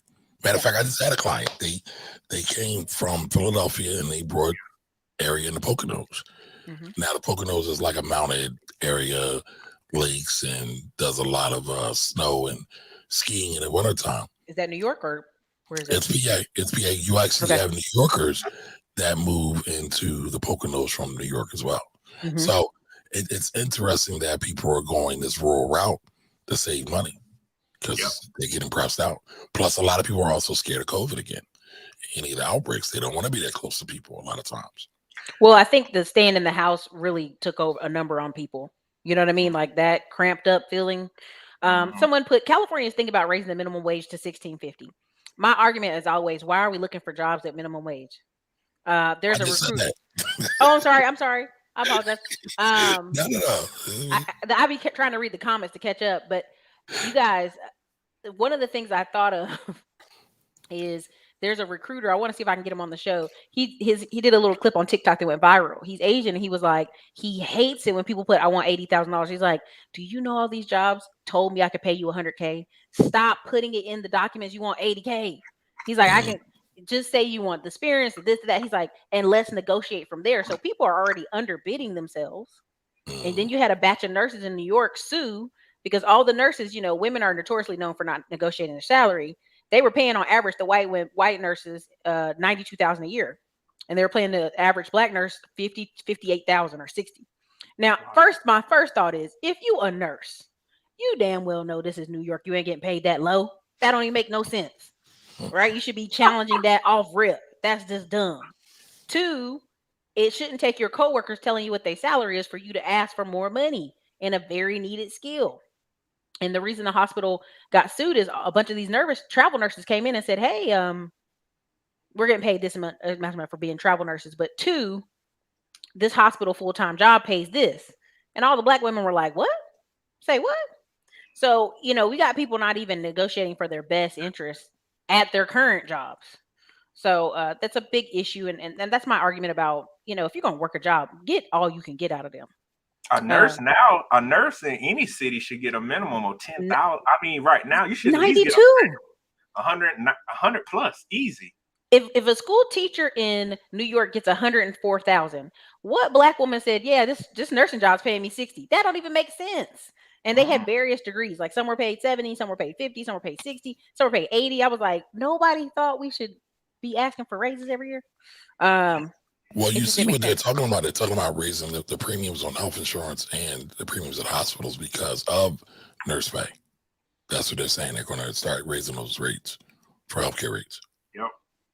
Matter of fact, I just had a client. They came from Philadelphia and they brought area in the Poconos. Hmm. Now the Poconos is like a mounted area, lakes, and does a lot of snow and skiing in the wintertime. Is that New York or where is that? It's PA. It's PA. You actually Okay. have New Yorkers that move into the Poconos from New York as well. Hmm. So it's interesting that people are going this rural route to save money Yep. because they're getting pressed out. Plus, a lot of people are also scared of COVID again. Any of the outbreaks, they don't want to be that close to people a lot of times. Well, I think the staying in the house really took over a number on people. You know what I mean? Like that cramped up feeling. Mhm. Someone put Californians think about raising the minimum wage to 16.50. My argument is always, why are we looking for jobs at minimum wage? I There's a just said recruiter. that. Oh, I'm sorry. I'm sorry. I apologize. Um, No, no, no. I be trying to read the comments to catch up, but you guys, one of the things I thought of is there's a recruiter. I want to see if I can get him on the show. He did a little clip on TikTok that went viral. He's Asian and he was like, he hates it when people put I want $80,000. He's like, do you know all these jobs told me I could pay you 100K? Stop putting it in the documents you want 80K. He's like, I Mhm, can just say you want the experience, this, that. He's like, and let's negotiate from there. So people are already underbidding themselves. And then mhm, you had a batch of nurses in New York sue because all the nurses, women are notoriously known for not negotiating their salary. They were paying on average the white nurses 92,000 a year, and they were paying the average black nurse 58,000 or 60. Now, Wow. my first thought is, if you a nurse, you damn well know this is New York. You ain't getting paid that low. That don't even make no sense, right? You should be challenging that off rip. That's just dumb. Two, it shouldn't take your coworkers telling you what their salary is for you to ask for more money in a very needed skill. And the reason the hospital got sued is a bunch of these nervous travel nurses came in and said, "Hey, we're getting paid this amount for being travel nurses, but two, this hospital full time job pays this." And all the black women were like, "What? Say what?" So we got people not even negotiating for their best interests at their current jobs. So that's a big issue, and that's my argument about if you're gonna work a job, get all you can get out of them. Uh, A nurse in any city should get a minimum of n- 10,000. I mean, right now you should at least get 92. 100 plus easy. If a school teacher in New York gets 104,000, what black woman said, "Yeah, this nursing job's paying me 60"? That don't even make sense. And they Mhm. had various degrees. Like some were paid 70, some were paid 50, some were paid 60, some were paid 80. I was like, nobody thought we should be asking for raises every year. Um, Well, it you just see didn't make what they're sense. talking about. They're talking about raising the premiums on health insurance and the premiums at hospitals because of nurse pay. That's what they're saying. They're going to start raising those rates for healthcare rates. Yep.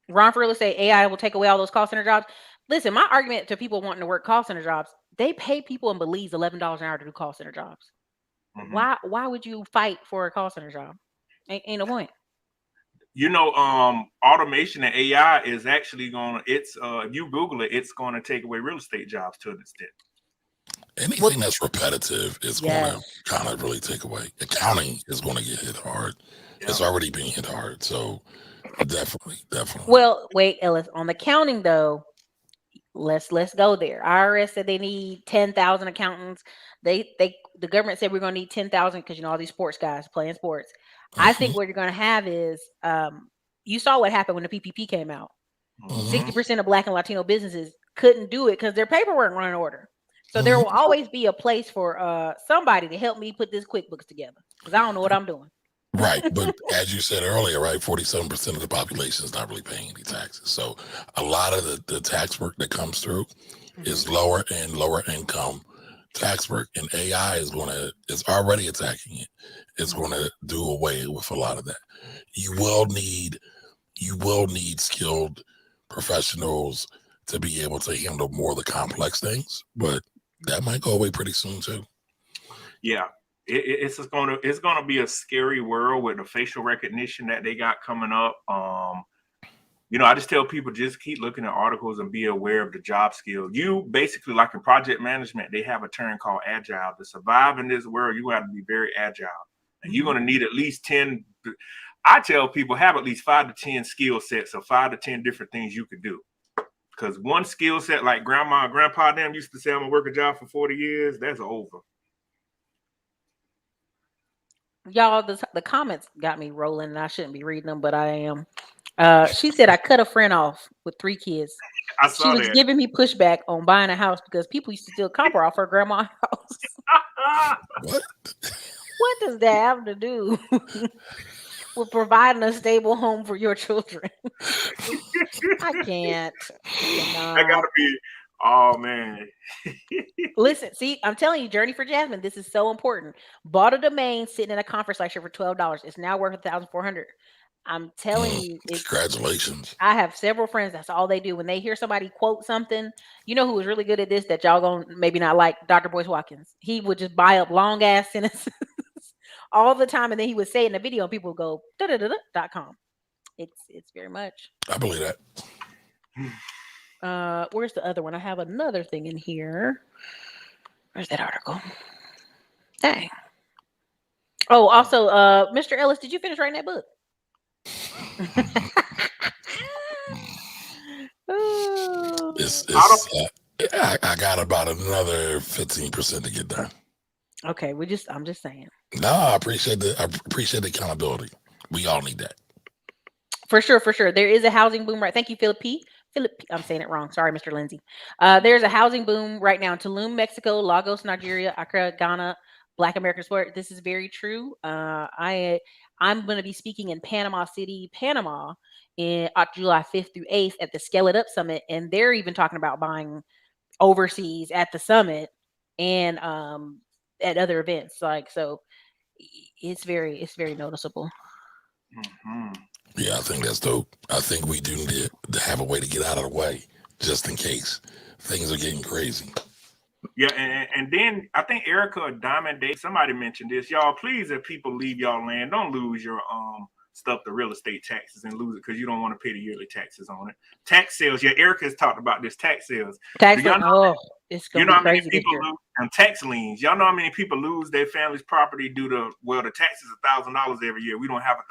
Ron Ferrilla say AI will take away all those call center jobs. Listen, my argument to people wanting to work call center jobs, they pay people in Belize $11 an hour to do call center jobs. Mhm. Why would you fight for a call center job? Ain't no point. Automation and AI is actually going to, it's, if you Google it, it's going to take away real estate jobs to an extent. Anything Well, that's repetitive is going to yes. kind of really take away. Accounting is going to get hit hard. Yeah. It's already being hit hard. So definitely, definitely. Well, wait, Ellis. On the counting though, let's go there. IRS said they need 10,000 accountants. The government said we're going to need 10,000 because all these sports guys playing sports. I Hmm, think what you're going to have is you saw what happened when the PPP came out. Mhm. hmm, 60% of Black and Latino businesses couldn't do it because their paperwork weren't in order. So there will hmm. always be a place for somebody to help me put this QuickBooks together because I don't know what I'm doing. Right. But as you said earlier, right, 47% of the population is not really paying any taxes. So a lot of the tax work that comes through Hmm. is lower and lower income tax work. And AI is already attacking it. It's going Hmm. to do away with a lot of that. You will need skilled professionals to be able to handle more of the complex things, but that might go away pretty soon too. Yeah. It's gonna be a scary world with the facial recognition that they got coming up. I just tell people just keep looking at articles and be aware of the job skill. You basically, like in project management, they have a term called agile. To survive in this world, you have to be very agile, and you're Hmm. going to need at least 10. I tell people have at least 5 to 10 skill sets of 5 to 10 different things you could do. Because one skill set, like grandma and grandpa them used to say, I'm gonna work a job for 40 years. That's over. Y'all, the comments got me rolling, and I shouldn't be reading them, but I am. She said I cut a friend off with 3 kids. I She saw was that. giving me pushback on buying a house because people used to steal copper off her grandma's house. What? What does that have to do with providing a stable home for your children? I can't. I That cannot. gotta be. Oh man. Listen, see, I'm telling you, Journey for Jasmine, this is so important. Bought a domain sitting in a conference lecture for $12. It's now worth 1,400. I'm telling you, it's Congratulations. I have several friends. That's all they do when they hear somebody quote something. You know who was really good at this that y'all gonna maybe not like? Dr. Boyce Watkins. He would just buy up long ass sentences all the time, and then he would say it in the video, and people would go .com. It's very much. I believe that. Where's the other one? I have another thing in here. Where's that article? Dang. Oh, also, Mr. Ellis, did you finish writing that book? It's I don't. I got about another 15% to get done. Okay, I'm just saying. No, I appreciate the accountability. We all need that. For sure, for sure. There is a housing boom right. Thank you, Philip P. I'm saying it wrong. Sorry, Mr. Lindsay. There's a housing boom right now in Tulum, Mexico, Lagos, Nigeria, Accra, Ghana, Black American sport. This is very true. I'm going to be speaking in Panama City, Panama, in July 5th through 8th at the Scale It Up Summit, and they're even talking about buying overseas at the summit and at other events. Like so, it's very noticeable. Mhm. Yeah, I think that's dope. I think we do need to have a way to get out of the way, just in case things are getting crazy. Yeah, and then I think Erica or Diamond Day, somebody mentioned this. Y'all, please, if people leave y'all land, don't lose your stuff to real estate taxes and lose it because you don't want to pay the yearly taxes on it. Tax sales, yeah, Erica's talked about this tax sales. Do y'all know, Oh, it's you gonna know be how many crazy this people year. lose and tax liens? Y'all know how many people lose their family's property due to the tax is $1,000 every year. We don't have $1,000.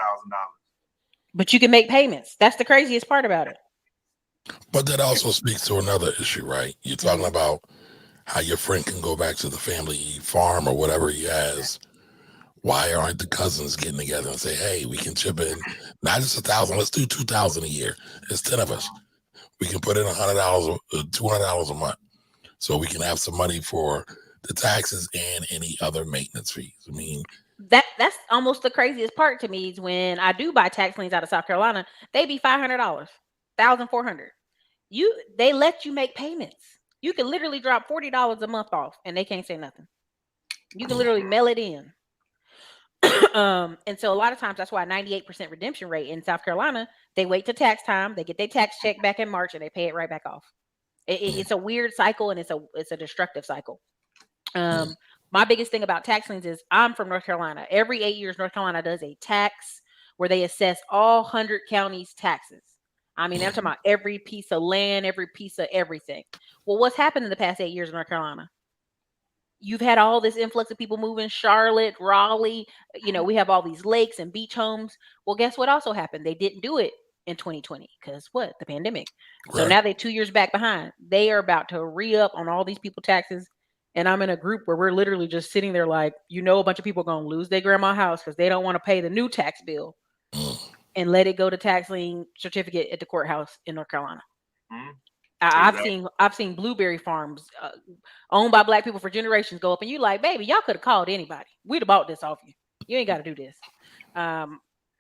But you can make payments. That's the craziest part about it. But that also speaks to another issue, right? You're talking about how your friend can go back to the family farm or whatever he has. Why aren't the cousins getting together and say, hey, we can chip in not just 1,000, let's do 2,000 a year. It's 10 of us. We can put in $100 or $200 a month. So we can have some money for the taxes and any other maintenance fees. I mean, That's almost the craziest part to me is when I do buy tax liens out of South Carolina, they be $500, 1,400. They let you make payments. You can literally drop $40 a month off, and they can't say nothing. You can literally mail it in. And so a lot of times that's why 98% redemption rate in South Carolina, they wait to tax time, they get their tax check back in March, and they pay it right back off. It's a weird cycle, and it's a destructive cycle. My biggest thing about tax liens is I'm from North Carolina. Every 8 years, North Carolina does a tax where they assess all 100 counties taxes. I mean, I'm talking about every piece of land, every piece of everything. Well, what's happened in the past 8 years in North Carolina? You've had all this influx of people moving, Charlotte, Raleigh. We have all these lakes and beach homes. Well, guess what also happened? They didn't do it in 2020 because what? The pandemic. So right. now they're 2 years back behind. They are about to re-up on all these people taxes. And I'm in a group where we're literally just sitting there like, a bunch of people are going to lose their grandma house because they don't want to pay the new tax bill and let it go to tax lien certificate at the courthouse in North Carolina. Mhm. I've seen blueberry farms owned by black people for generations go up, and you like, baby, y'all could have called anybody. We'd have bought this off you. You ain't got to do this.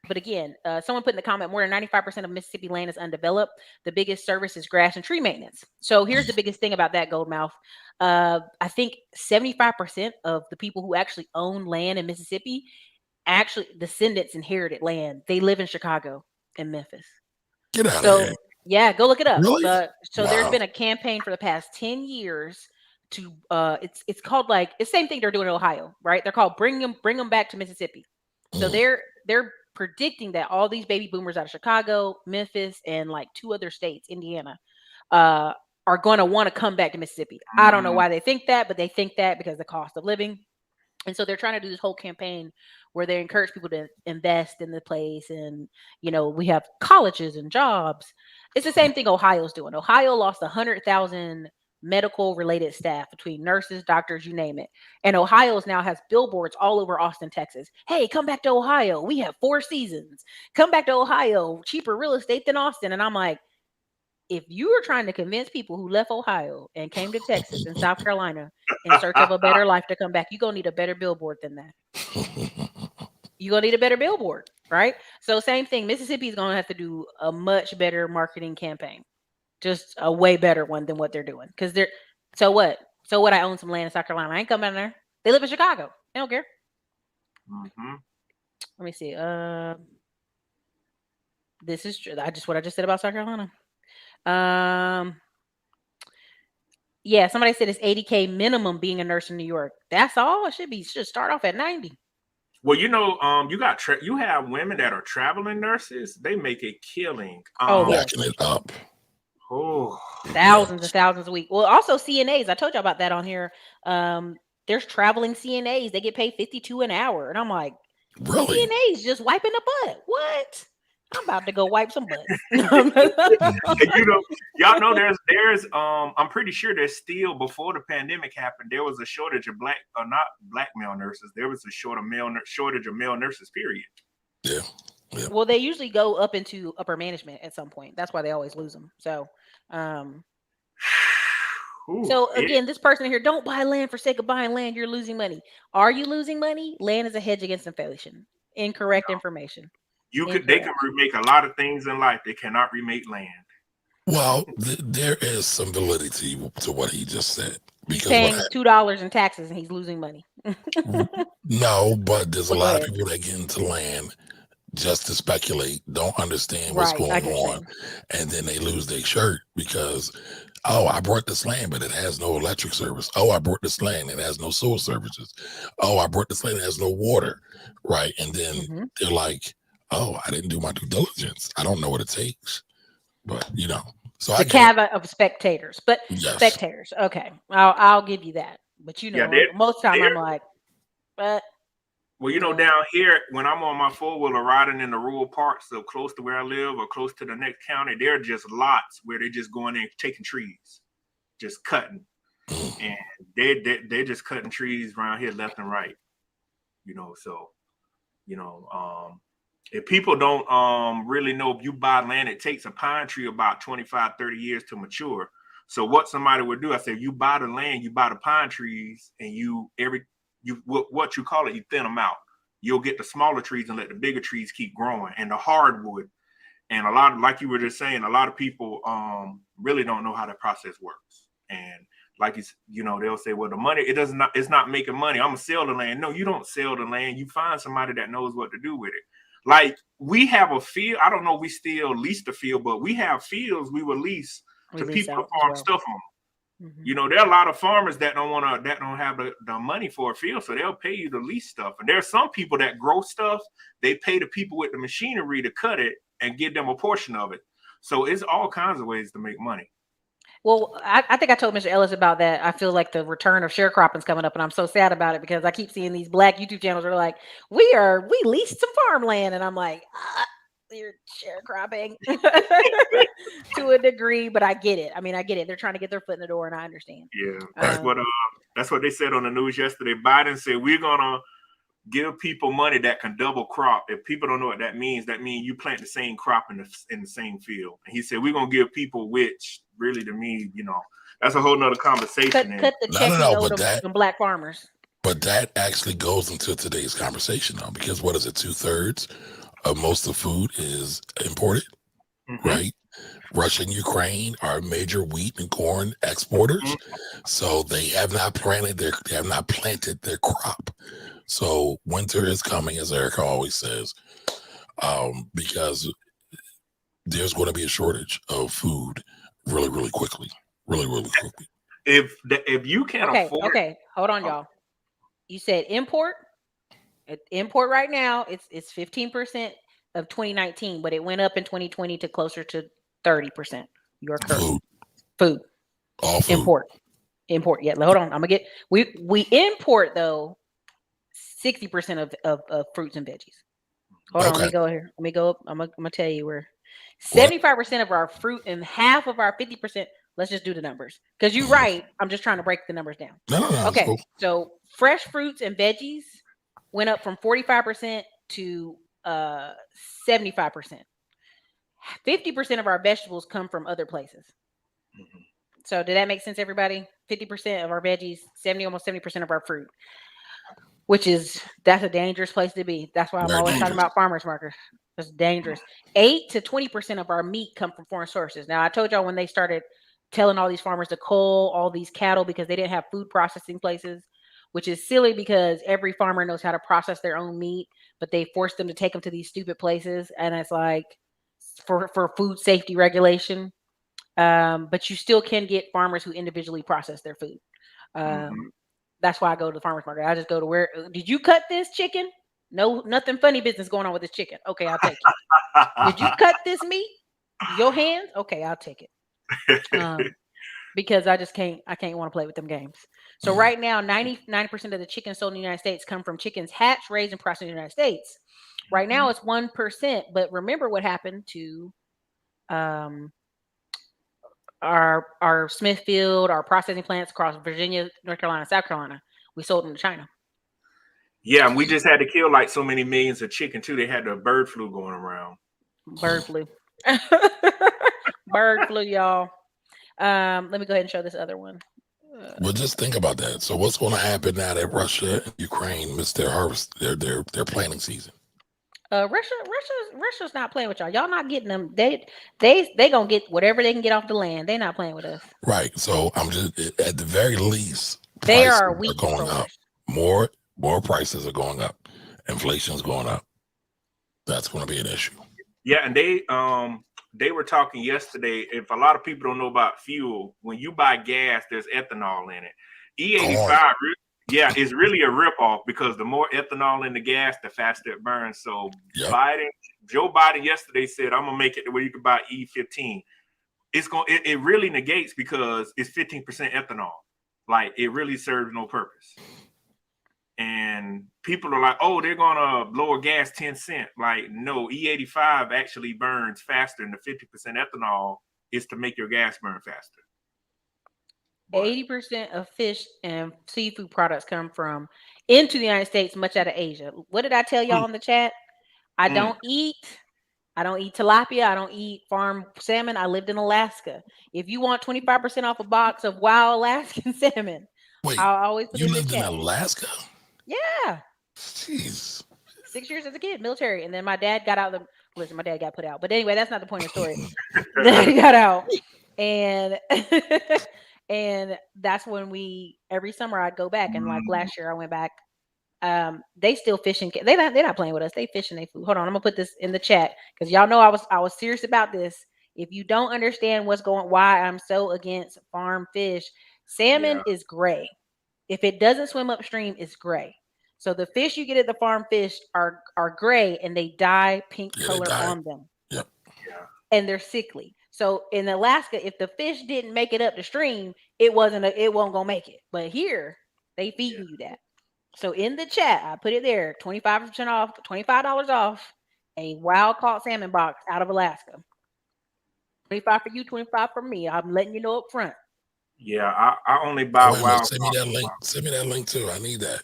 But again, someone put in the comment, more than 95% of Mississippi land is undeveloped. The biggest service is grass and tree maintenance. So here's the biggest thing about that, Goldmouth. I think 75% of the people who actually own land in Mississippi, actually descendants inherited land. They live in Chicago and Memphis. Get out of So here. yeah, go look it up. Really? So there's Wow. been a campaign for the past 10 years to it's called like it's the same thing they're doing in Ohio, right? They're called bring them back to Mississippi. So Mm, they're predicting that all these baby boomers out of Chicago, Memphis, and like two other states, Indiana, uh, are going to want to come back to Mississippi. I don't know Mhm. why they think that, but they think that because of the cost of living. And so they're trying to do this whole campaign where they encourage people to invest in the place. And, we have colleges and jobs. It's the same thing Ohio's doing. Ohio lost 100,000 medical related staff between nurses, doctors, you name it. And Ohio's now has billboards all over Austin, Texas. Hey, come back to Ohio. We have 4 seasons. Come back to Ohio. Cheaper real estate than Austin. And I'm like, if you are trying to convince people who left Ohio and came to Texas and South Carolina in search of a better life to come back, you're gonna need a better billboard than that. You're gonna need a better billboard, right? So same thing. Mississippi's gonna have to do a much better marketing campaign, just a way better one than what they're doing. Because they're so what? So what? I own some land in South Carolina. I ain't coming down there. They live in Chicago. They don't care. Mm-hmm. Let me see. This is true. What I just said about South Carolina. Um, yeah, somebody said it's 80K minimum being a nurse in New York. That's all. It should start off at 90. Well, you know, you have women that are traveling nurses. They make a killing. Oh yes, Racking it up. Oh, thousands and Yes. thousands a week. Well, also CNAs. I told you about that on here. There's traveling CNAs. They get paid 52 an hour, and I'm like, Really? CNAs just wiping the butt. What? I'm about to go wipe some butts. and you know, y'all know there's I'm pretty sure there's still, before the pandemic happened, there was a shortage of not black male nurses. There was a shortage of male nurses. Period. Yeah. Yeah. Well, they usually go up into upper management at some point. That's why they always lose them. So, Ooh, so again, this person here, don't buy land for sake of buying land. You're losing money. Are you losing money? Land is a hedge against inflation. Incorrect information. they can remake a lot of things in life. They cannot remake land. Well, there is some validity to what he just said. He's Because paying $2 in taxes and he's losing money. no, but there's a Well, go lot of ahead. people that get into land just to speculate, don't understand what's Right, I going get on, you. and then they lose their shirt because, oh, I bought this land, but it has no electric service. Oh, I bought this land, it has no sewer services. Oh, I bought this land, it has no water, right? And then Mhm. they're like, oh, I didn't do my due diligence. I don't know what it takes, but so I The get it. caveat of spectators, but Yes. spectators. Okay, I'll give you that. But Yeah, most of the time they're I'm like, but well, you know, no. down here, when I'm on my four-wheeler riding in the rural parts, so close to where I live or close to the next county, there are just lots where they're just going in taking trees, just cutting, and they're just cutting trees around here left and right. So if people don't really know, if you buy land, it takes a pine tree about 25, 30 years to mature. So what somebody would do, I said, you buy the land, you buy the pine trees, and what you call it, you thin them out. You'll get the smaller trees and let the bigger trees keep growing, and the hardwood. And a lot of, like you were just saying, a lot of people really don't know how that process works. And like they'll say, well, the money, it's not making money. I'm gonna sell the land. No, you don't sell the land. You find somebody that knows what to do with it. Like we have a field. I don't know if we still lease the field, but we have fields we will lease to people to farm stuff on. There are a lot of farmers that don't have the money for a field, so they'll pay you to lease stuff. And there are some people that grow stuff. They pay the people with the machinery to cut it and give them a portion of it. So it's all kinds of ways to make money. Well, I think I told Mr. Ellis about that. I feel like the return of sharecropping is coming up, and I'm so sad about it because I keep seeing these black YouTube channels that are like, we leased some farmland, and I'm like, you're sharecropping to a degree, but I get it. I mean, I get it. They're trying to get their foot in the door, and I understand. Yeah, that's what they said on the news yesterday. Biden said we're gonna give people money that can double crop. If people don't know what that means you plant the same crop in the same field. And he said we're gonna give people, which really to me, that's a whole nother conversation. Cut the check No, but them black farmers. But that actually goes into today's conversation though, because what is it? 2/3 of most of food is imported, right? Russia and Ukraine are major wheat and corn exporters, so they have not planted their crop. So winter is coming, as Erica always says, because there's going to be a shortage of food really, really quickly, really, really quickly. If you can't afford, okay, hold on, y'all. You said import. Import right now, it's 15% of 2019, but it went up in 2020 to closer to 30%. You're correct. Food. All food. Import. Yeah, hold on. I'm gonna get we import though 60% of fruits and veggies. Hold on, let me go here. Let me go up. I'm gonna tell you where 75% of our fruit and half of our 50%. Let's just do the numbers because you're right. I'm just trying to break the numbers down. No, okay, cool. So fresh fruits and veggies went up from 45% to 75%. 50% of our vegetables come from other places. Mhm. So did that make sense, everybody? 50% of our veggies, almost 70% of our fruit, that's a dangerous place to be. That's why I'm Very always talking dangerous. about farmers markets. That's dangerous. 8 to 20% of our meat come from foreign sources. Now I told y'all when they started telling all these farmers to cull all these cattle because they didn't have food processing places, which is silly because every farmer knows how to process their own meat, but they force them to take them to these stupid places, and it's like for food safety regulation. But you still can get farmers who individually process their food. Mhm. Um, that's why I go to the farmers market. I just go to where did you cut this chicken? No, nothing funny business going on with this chicken. Okay, I'll take it. Did you cut this meat? Your hands? Okay, I'll take it. Because I can't want to play with them games. So Mm. right now, 99% of the chickens sold in the United States come from chickens hatched, raised, and processed in the United States. Right now Mhm. it's 1%, but remember what happened to um our Smithfield, our processing plants across Virginia, North Carolina, South Carolina. We sold them to China. Yeah, and we just had to kill like so many millions of chicken too. They had the bird flu going around. Bird flu. Bird flu, y'all. Let me go ahead and show this other one. But just think about that. So what's going to happen now that Russia and Ukraine missed their harvest, their planting season? Russia's not playing with y'all. Y'all not getting them. They gonna get whatever they can get off the land. They not playing with us. Right. So I'm just at the very least, They are prices our are wheat going up. controllers. More prices are going up. Inflation's going up. That's going to be an issue. Yeah, and they were talking yesterday. If a lot of people don't know about fuel, when you buy gas, there's ethanol in it. Corn. E85, yeah, it's really a ripoff because the more ethanol in the gas, the faster it burns. So Yep. Joe Biden yesterday said, "I'm gonna make it to where you can buy E15." It really negates because it's 15% ethanol. Like it really serves no purpose. And people are like, "Oh, they're gonna lower gas 10 cents." Like, no, E85 actually burns faster than the 50% ethanol is to make your gas burn faster. But 80% of fish and seafood products come from into the United States, much out of Asia. What did I tell y'all mm, in the chat? I mm, don't eat. I don't eat tilapia. I don't eat farm salmon. I lived in Alaska. If you want 25% off a box of wild Alaskan salmon, Wait, I'll always put you it in the lived in chat. Alaska? Yeah. Jeez. 6 years as a kid, military. And then my dad got out of the listen, my dad got put out. But anyway, that's not the point of the story. Dad got out. And and that's when every summer I'd go back. And like mm. last year I went back. They still fishing. They're not playing with us. They fishing their food. Hold on, I'm gonna put this in the chat because y'all know I was serious about this. If you don't understand why I'm so against farm fish, salmon Yeah, is gray. If it doesn't swim upstream, it's gray. So the fish you get at the farm fish are gray and they dye pink Yeah, they color died. on them Yep. yeah, and they're sickly. So in Alaska, if the fish didn't make it up the stream, it wasn't gonna make it. But here, they yeah. feeding you that. So in the chat, I put it there, 25% off, $25 off a wild caught salmon box out of Alaska. 25 for you, 25 for me. I'm letting you know up front. Yeah, I only Oh, buy wait a minute. wild Send me caught. that link. Send me that link too. I need that.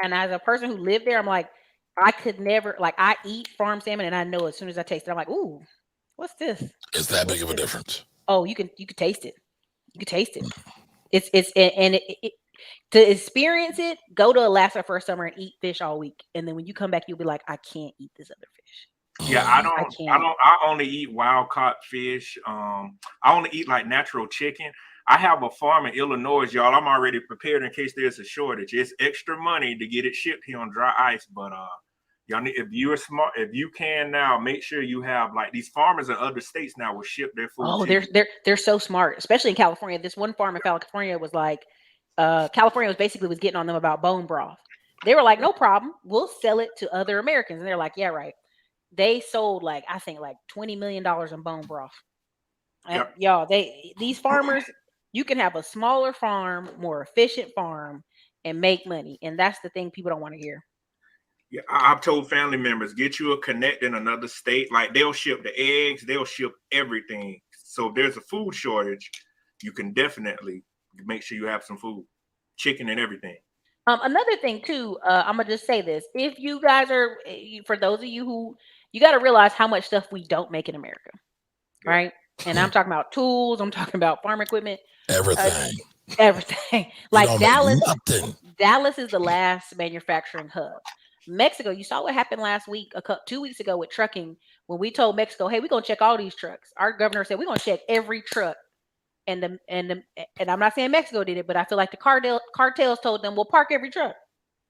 And as a person who lived there, I'm like, I could never like I eat farm salmon and I know as soon as I taste it, I'm like, ooh, what's this? It's that big What's of a this? difference. Oh, you can taste it. You can taste it. To experience it, go to Alaska for a summer and eat fish all week. And then when you come back, you'll be like, I can't eat this other fish. Yeah, Mm. I I can't. don't I only eat wild caught fish. I only eat like natural chicken. I have a farm in Illinois, y'all. I'm already prepared in case there's a shortage. It's extra money to get it shipped here on dry ice, but y'all need if you're smart, if you can now, make sure you have like these farmers in other states now will ship their food Oh, to you. they're so smart, especially in California. This one farm in California was like, California was getting on them about bone broth. They were like, Yeah, no problem, we'll sell it to other Americans, and they're like, yeah, right. They sold like I think like $20 million in bone broth. yep. Y'all, these farmers, you can have a smaller farm, more efficient farm, and make money, and that's the thing people don't want to hear. Yeah, I've told family members get you a connect in another state. Like they'll ship the eggs, they'll ship everything. So if there's a food shortage, you can definitely make sure you have some food, chicken and everything. Another thing too, I'm gonna just say this: if you guys are, for those of you who You got to realize how much stuff we don't make in America, Yep. right? And I'm talking about tools. I'm talking about farm equipment, uh, Everything. everything. We Like don't make Dallas, nothing. Dallas is the last manufacturing hub. Mexico, you saw what happened last week, 2 weeks ago with trucking. When we told Mexico, "Hey, we're gonna check all these trucks," our governor said, "We're gonna check every truck." And I'm not saying Mexico did it, but I feel like the cartels told them, "We'll park every truck.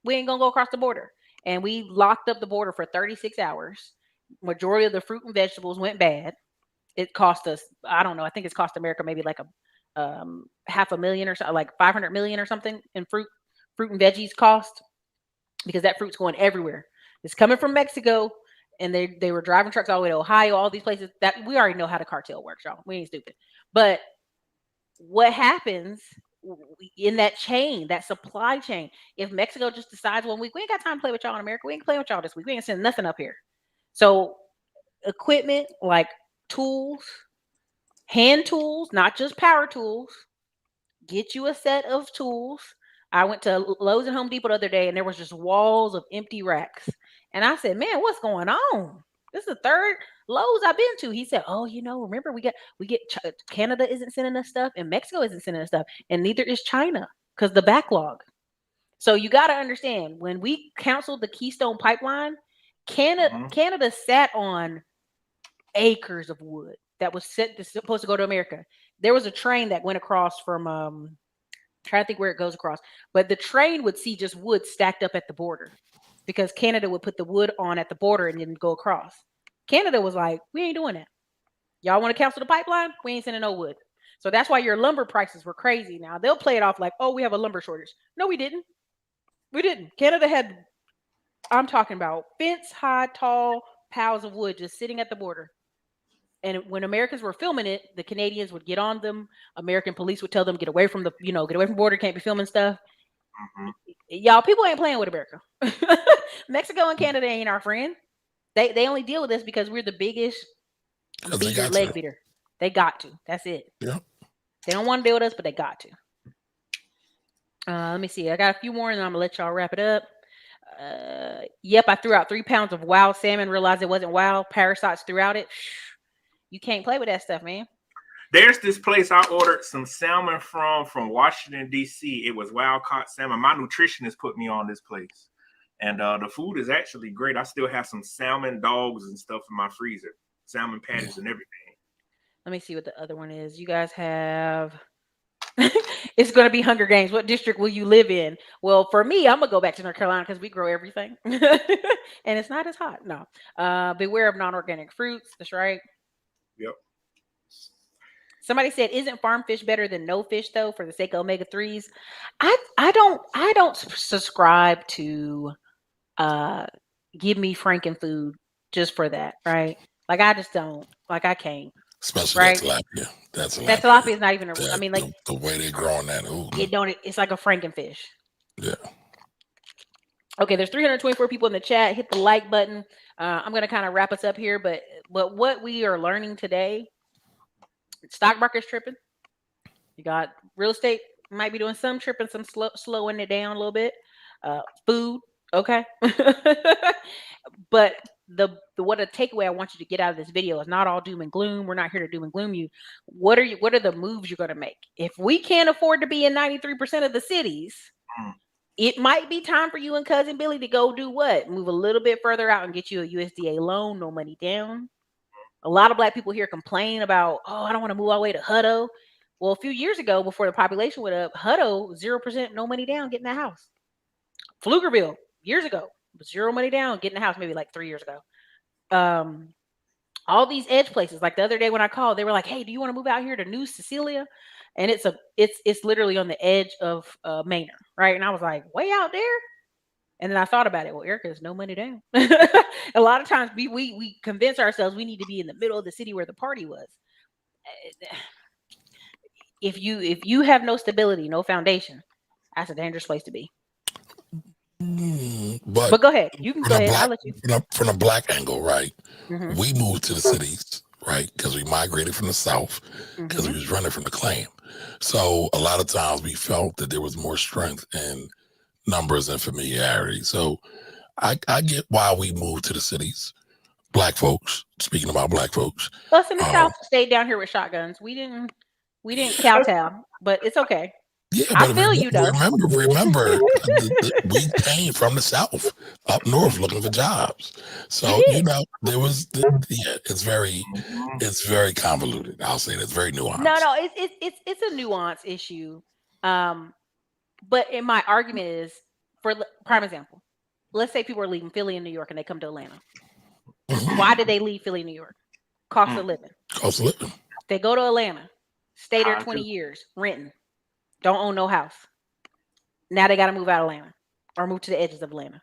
We ain't gonna go across the border." And we locked up the border for 36 hours. Majority of the fruit and vegetables went bad. It cost us, I don't know, I think it's cost America maybe like a half a million or so, like 500 million or something in fruit and veggies cost, because that fruit's going everywhere. It's coming from Mexico, and they were driving trucks all the way to Ohio, all these places. That we already know how the cartel works, y'all. We ain't stupid. But what happens in that chain, that supply chain, if Mexico just decides 1 week, we ain't got time to play with y'all in America. We ain't playing with y'all this week. We ain't sending nothing up here. So equipment like tools, hand tools, not just power tools. Get you a set of tools. I went to Lowe's and Home Depot the other day, and there was just walls of empty racks. And I said, "Man, what's going on? This is the third Lowe's I've been to." He said, "Oh, remember we get Canada isn't sending us stuff, and Mexico isn't sending us stuff, and neither is China because the backlog." So you got to understand, when we canceled the Keystone Pipeline, Canada sat on acres of wood that was supposed to go to America. There was a train that went across from trying to think where it goes across, but the train would see just wood stacked up at the border, because Canada would put the wood on at the border and then go across. Canada was like, "We ain't doing that. Y'all want to cancel the pipeline? We ain't sending no wood." So that's why your lumber prices were crazy. Now they'll play it off like, "Oh, we have a lumber shortage." No, we didn't. We didn't. Canada had, I'm talking about fence high, tall piles of wood just sitting at the border. And when Americans were filming it, the Canadians would get on them. American police would tell them, "Get away from get away from the border. Can't be filming stuff." Mm-hmm. Y'all, people ain't playing with America. Mexico and Canada ain't our friend. They only deal with us because we're the biggest leg beater. They got to. That's it. Yeah. They don't want to deal with us, but they got to. Let me see. I got a few more, and then I'm gonna let y'all wrap it up. Yep, I threw out 3 pounds of wild salmon. Realized it wasn't wild. Parasites throughout it. You can't play with that stuff, man. There's this place I ordered some salmon from Washington, D.C. It was wild caught salmon. My nutritionist put me on this place. And the food is actually great. I still have some salmon dogs and stuff in my freezer. Salmon patties and everything. Let me see what the other one is. You guys have... It's going to be Hunger Games. What district will you live in? Well, for me, I'm going to go back to North Carolina because we grow everything. And it's not as hot. No. Beware of non-organic fruits. That's right. Yep. Somebody said, "Isn't farm fish better than no fish though, for the sake of omega-3s?" I don't subscribe to give me frankenfood just for that, right? Like I just don't. Like I can't. Especially Right? that tilapia. That's That tilapia is not even that, I mean, like the way they growing that. it's like a frankenfish. Yeah. Okay, there's 324 people in the chat. Hit the like button. I'm gonna kind of wrap us up here, but what we are learning today, stock market's tripping. You got real estate might be doing some tripping, some slowing it down a little bit. Food, okay. But what a takeaway I want you to get out of this video is not all doom and gloom. We're not here to doom and gloom you. What are the moves you're going to make? If we can't afford to be in 93% of the cities, it might be time for you and cousin Billy to go do what? Move a little bit further out and get you a USDA loan, no money down. A lot of black people here complain about, "Oh, I don't want to move all the way to Hutto." Well, a few years ago, before the population went up, Hutto, 0%, no money down, getting a house. Pflugerville, years ago, 0 money down, getting a house, maybe like 3 years ago. All these edge places, like the other day when I called, they were like, "Hey, do you want to move out here to New Cecilia?" And it's literally on the edge of Manor, right? And I was like, "Way out there?" And then I thought about it. Well, Erica, there's no money down. A lot of times we convince ourselves we need to be in the middle of the city where the party was. If you have no stability, no foundation, that's a dangerous place to be. But go ahead. You can go ahead. I'll let you. From a black angle, right? Mm-hmm. We moved to the cities, right? Because we migrated from the South, because we was running from the Klan. So a lot of times we felt that there was more strength in numbers and familiarity. So I get why we moved to the cities. Black folks. Speaking about black folks, Us in the um, South stayed down here with shotguns. We didn't kowtow, but it's okay. yeah, I but feel you though. remember, we came from the South up north looking for jobs. You So did. there was, yeah, Mhm. it's very convoluted. I'll say that's very No, nuanced. no, it's a nuance issue. Um, but in my argument is prime example. Let's say people are leaving Philly and New York and they come to Atlanta. Why did they leave Philly, New York? Cost of living. Cost of living. They go to Atlanta, stay there High 20 too. years, renting, don't own no house. Now they got to move out of Atlanta or move to the edges of Atlanta.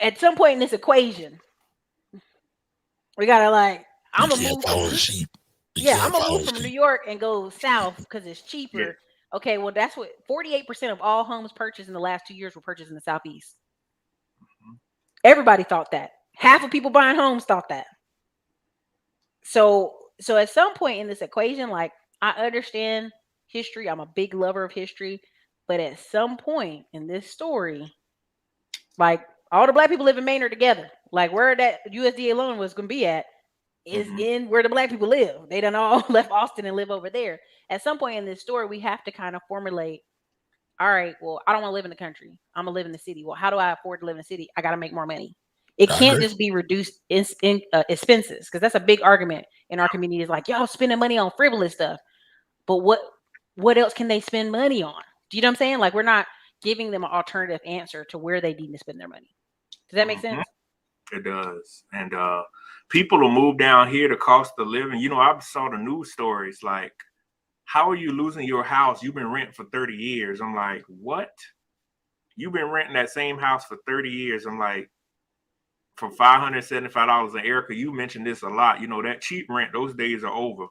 At some point in this equation, we gotta like, You I'm gonna can't move follow from the sheep. You yeah, I'm can't gonna follow move the from New sheep. York and go south because it's Yeah. cheaper. Okay, well that's what 48% of all homes purchased in the last 2 years were purchased in the southeast. Mhm. Everybody thought that. Half of people buying homes thought that. So at some point in this equation, like I understand history. I'm a big lover of history, but at some point in this story, like all the black people live in Maine are together. Like where that USDA loan was gonna be at is Mhm. in where the black people live. They done all left Austin and live over there. At some point in this story, we have to kind of formulate, all right, well, I don't want to live in the country. I'm gonna live in the city. Well, how do I afford to live in the city? I gotta make more money. It I can't agree. just be reduced expenses because that's a big argument in our community. Is like y'all spending money on frivolous stuff, but what else can they spend money on? Do you know what I'm saying? Like we're not giving them an alternative answer to where they need to spend their money. Does that make Mhm. sense? It does. And people will move down here to cost of living. I saw the news stories like, how are you losing your house? You've been renting for 30 years. I'm like, what? You've been renting that same house for 30 years. I'm like, for $575. And Erica, you mentioned this a lot. That cheap rent, those days are over.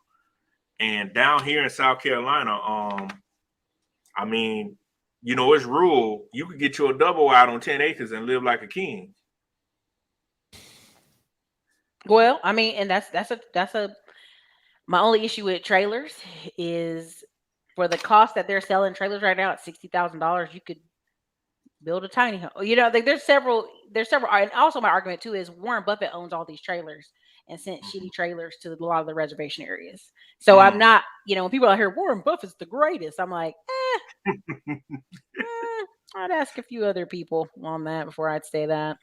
And down here in South Carolina, I mean, it's rural. You could get you a double out on 10 acres and live like a king. Well, I mean, and that's a my only issue with trailers is for the cost that they're selling trailers right now at $60,000, you could build a tiny home. Like there's several, and also my argument too is Warren Buffett owns all these trailers and sent shitty trailers to a lot of the reservation areas. So I'm Mm. not, when people out here Warren Buffett's the greatest, I'm like, I'd ask a few other people on that before I'd say that.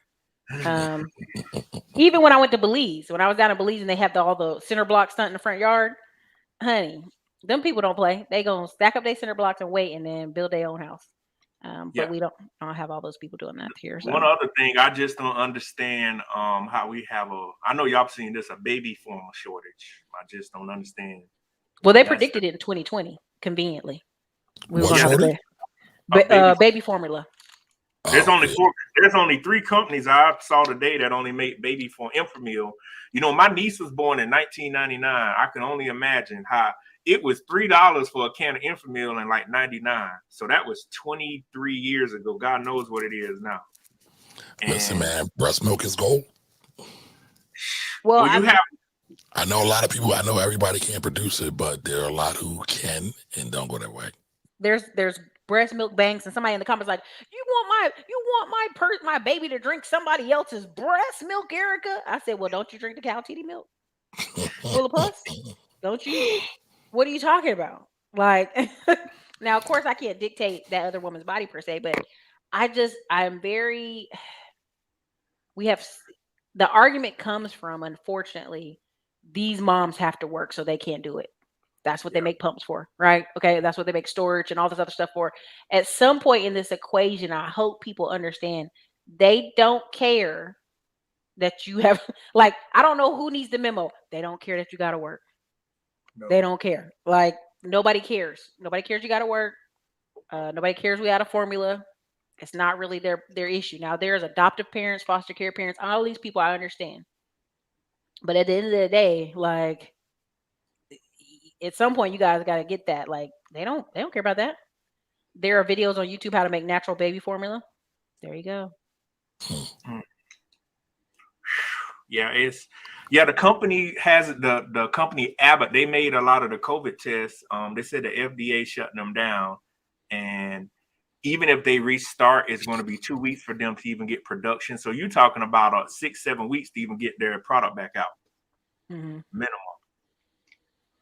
Um, Even when I went to Belize, when I was down in Belize and they have all the center blocks stunt in the front yard, honey, them people don't play. They gonna stack up their center blocks and wait, and then build their own house. But Yeah. we don't have all those people doing that here. One So, other thing, I just don't understand how we have I know y'all seen this, a baby formula shortage. I just don't understand. well, they That's predicted it in 2020. Conveniently, we were What gonna yeah, have shortage? a baby. baby formula. There's Oh, only yeah. four. There's only three companies I saw today that only make baby form Inframeal. My niece was born in 1999. I can only imagine how it was $3 for a can of Inframeal in like '99. So that was 23 years ago. God knows what it is now. Listen, And man, breast milk is gold. Well, well, you have I know a lot of people. I know everybody can't produce it, but there are a lot who can and don't go that way. there's breast milk banks, and somebody in the comments like, you want my baby to drink somebody else's breast milk, Erica? I said, well, don't you drink the cow titty milk full of pus? Don't you? What are you talking about? Like, now, of course, I can't dictate that other woman's body per se, but I'm very, we have, the argument comes from, unfortunately, these moms have to work, so they can't do it. That's what they yeah. make pumps for, right? Okay, that's what they make storage and all this other stuff for. At some point in this equation, I hope people understand they don't care that you have, like, I don't know who needs the memo. They don't care that you got to work. No. They don't care. Like nobody cares. Nobody cares you got to work. Nobody cares we had a formula. It's not really their issue. Now there's adoptive parents, foster care parents, all these people I understand. But at the end of the day, like at some point you guys got to get that. Like they don't care about that. There are videos on YouTube how to make natural baby formula. There you go. Mm. Yeah, the company has the company Abbott. They made a lot of the COVID tests. They said the FDA shut them down, and even if they restart, it's going to be 2 weeks for them to even get production. So you're talking about 6-7 weeks to even get their product back out, Mm-hmm. minimum.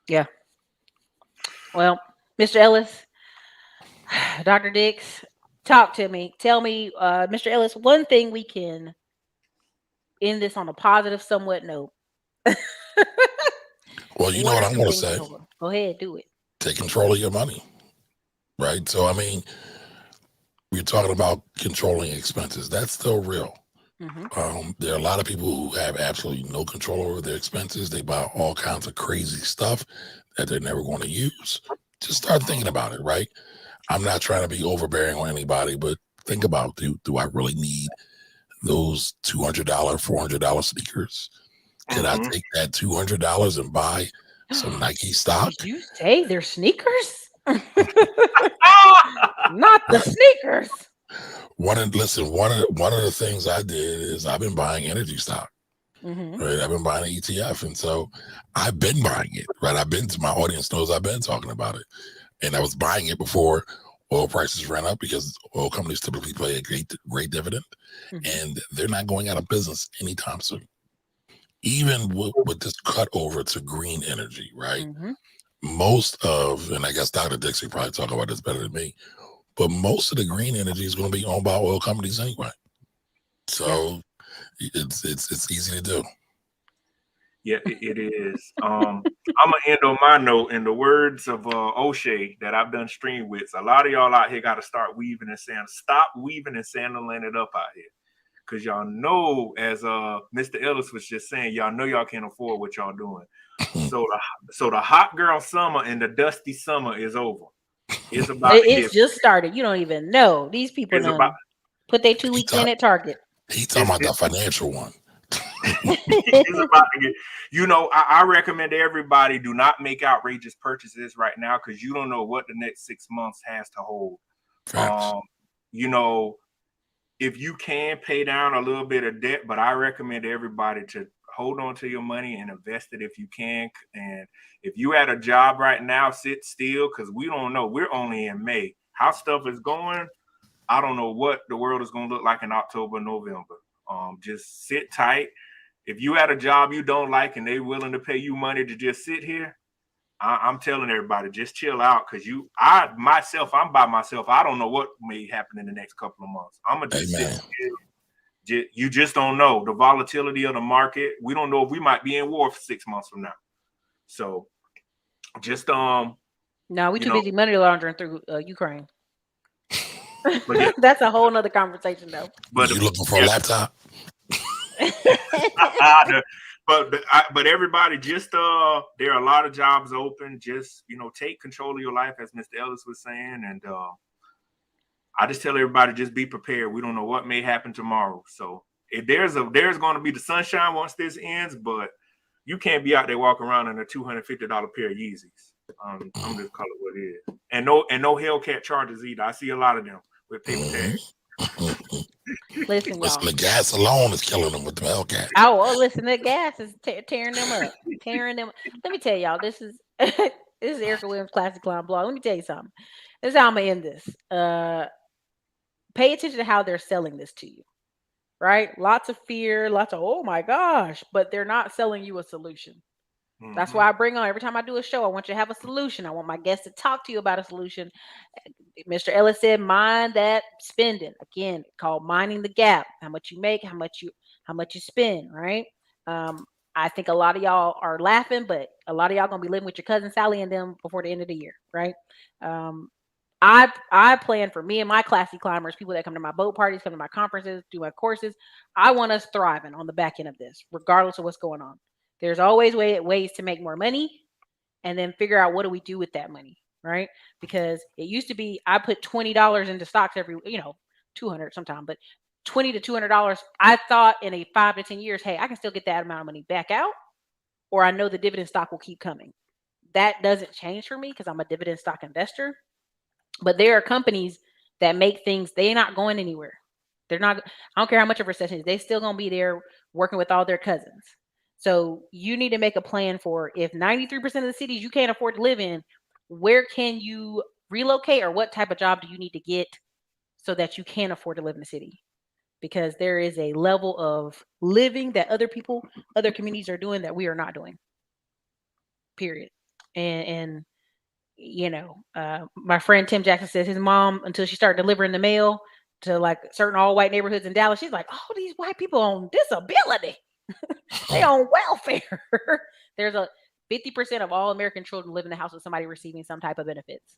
Yeah. Well, Mr. Ellis, Dr. Dix, talk to me. Tell me, Mr. Ellis, one thing we can end this on a positive, somewhat note. Well, you know What what are I'm some going to things say. over? Go ahead, do it. Take control of your money, right? So, I mean, we're talking about controlling expenses. That's still real. Mm-hmm. There are a lot of people who have absolutely no control over their expenses. They buy all kinds of crazy stuff that they're never going to use. Just start thinking about it, right? I'm not trying to be overbearing on anybody, but think about, do I really need those $200, $400 sneakers? Could I Mm-hmm. take that $200 and buy some Nike stock? Did you say they're sneakers? Not the Right. sneakers. One of the things I did is I've been buying energy stock. Mm-hmm. Right, I've been buying an ETF, and so I've been buying it. Right, I've been to my audience knows I've been talking about it, and I was buying it before oil prices ran up because oil companies typically pay a great dividend, Mm-hmm. and they're not going out of business anytime soon. Even with this cut over to green energy, right? Mm-hmm. Most of, and I guess Dr. Dixie probably talk about this better than me, but most of the green energy is going to be owned by oil companies anyway. Yeah. So it's easy to do. Yeah, it is. I'm gonna end on my note. In the words of O'Shea that I've done stream with, a lot of y'all out here got to start weaving and sandal. Stop weaving and sandaling it up out here, because y'all know, as Mr. Ellis was just saying, y'all know y'all can't afford what y'all doing. So the hot girl summer and the dusty summer is over. It's about to It's get. just started. You don't even know. These people It's about. done put their two He weeks in talk, at Target. he talking It's, about the it's financial one. it's about to get. I recommend everybody do not make outrageous purchases right now, because you don't know what the next 6 months has to hold. Facts. Um, you know, if you can pay down a little bit of debt, but I recommend everybody to hold on to your money and invest it if you can. And if you at a job right now, sit still, because we don't know. We're only in May. How stuff is going, I don't know what the world is going to look like in October, November. Just sit tight. If you at a job you don't like and they willing to pay you money to just sit here, I'm telling everybody, just chill out, because I'm by myself. I don't know what may happen in the next couple of months. I'm gonna just sit Amen. still. You just don't know the volatility of the market. We don't know if we might be in war for 6 months from now. So just No, we you too know, busy money laundering through Ukraine. but yeah, That's a whole nother conversation, though. but You looking for a yeah, laptop? but everybody, just there are a lot of jobs open. Just take control of your life, as Mr. Ellis was saying, and I just tell everybody, just be prepared. We don't know what may happen tomorrow. So if there's going to be the sunshine once this ends, but you can't be out there walking around in a $250 pair of Yeezys. I'm just call it what it is, and no Hellcat charges either. I see a lot of them with paper tags. Listen, Listen, y'all. the gas alone is killing them with the Hellcats. Oh, listen, that gas is tearing them up. Tearing them. Let me tell y'all, this is this is Erica Williams Classic Clown Blog. Let me tell you something. This is how I'm gonna end this. Pay attention to how they're selling this to you. Right? Lots of fear, lots of oh my gosh, but they're not selling you a solution. That's Mm-hmm. why I bring on every time I do a show, I want you to have a solution. I want my guests to talk to you about a solution. Mr. Ellis said, mind that spending. Again, called minding the gap. How much you make, how much you spend, right? Um, I think a lot of y'all are laughing, but a lot of y'all gonna be living with your cousin Sally and them before the end of the year, right? Um, I plan for me and my classy climbers, people that come to my boat parties, come to my conferences, do my courses. I want us thriving on the back end of this, regardless of what's going on. There's always ways to make more money, and then figure out what do we do with that money, right? Because it used to be I put $20 into stocks every, 200 sometime, but $20 to $200. I thought in a 5 to 10 years, hey, I can still get that amount of money back out, or I know the dividend stock will keep coming. That doesn't change for me because I'm a dividend stock investor. But there are companies that make things, they're not going anywhere. They're not, I don't care how much of a recession is, they still gonna be there working with all their cousins. So you need to make a plan for if 93% of the cities you can't afford to live in, where can you relocate or what type of job do you need to get so that you can afford to live in the city, because there is a level of living that other people, other communities are doing that we are not doing. Period. And my friend Tim Jackson says his mom, until she started delivering the mail to like certain all white neighborhoods in Dallas, she's like, oh, these white people on disability, they on welfare. There's a 50% of all American children live in the house with somebody receiving some type of benefits.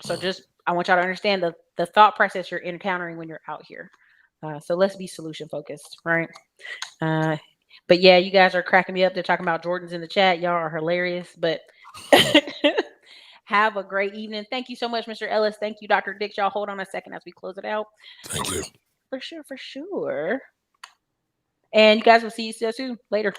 So just, I want y'all to understand the thought process you're encountering when you're out here. So let's be solution focused, right? But yeah, you guys are cracking me up. They're talking about Jordans in the chat. Y'all are hilarious. But have a great evening. Thank you so much, Mr. Ellis. Thank you, Dr. Dix. Y'all hold on a second as we close it out. Thank you. For sure, for sure. And you guys will see you soon. Later.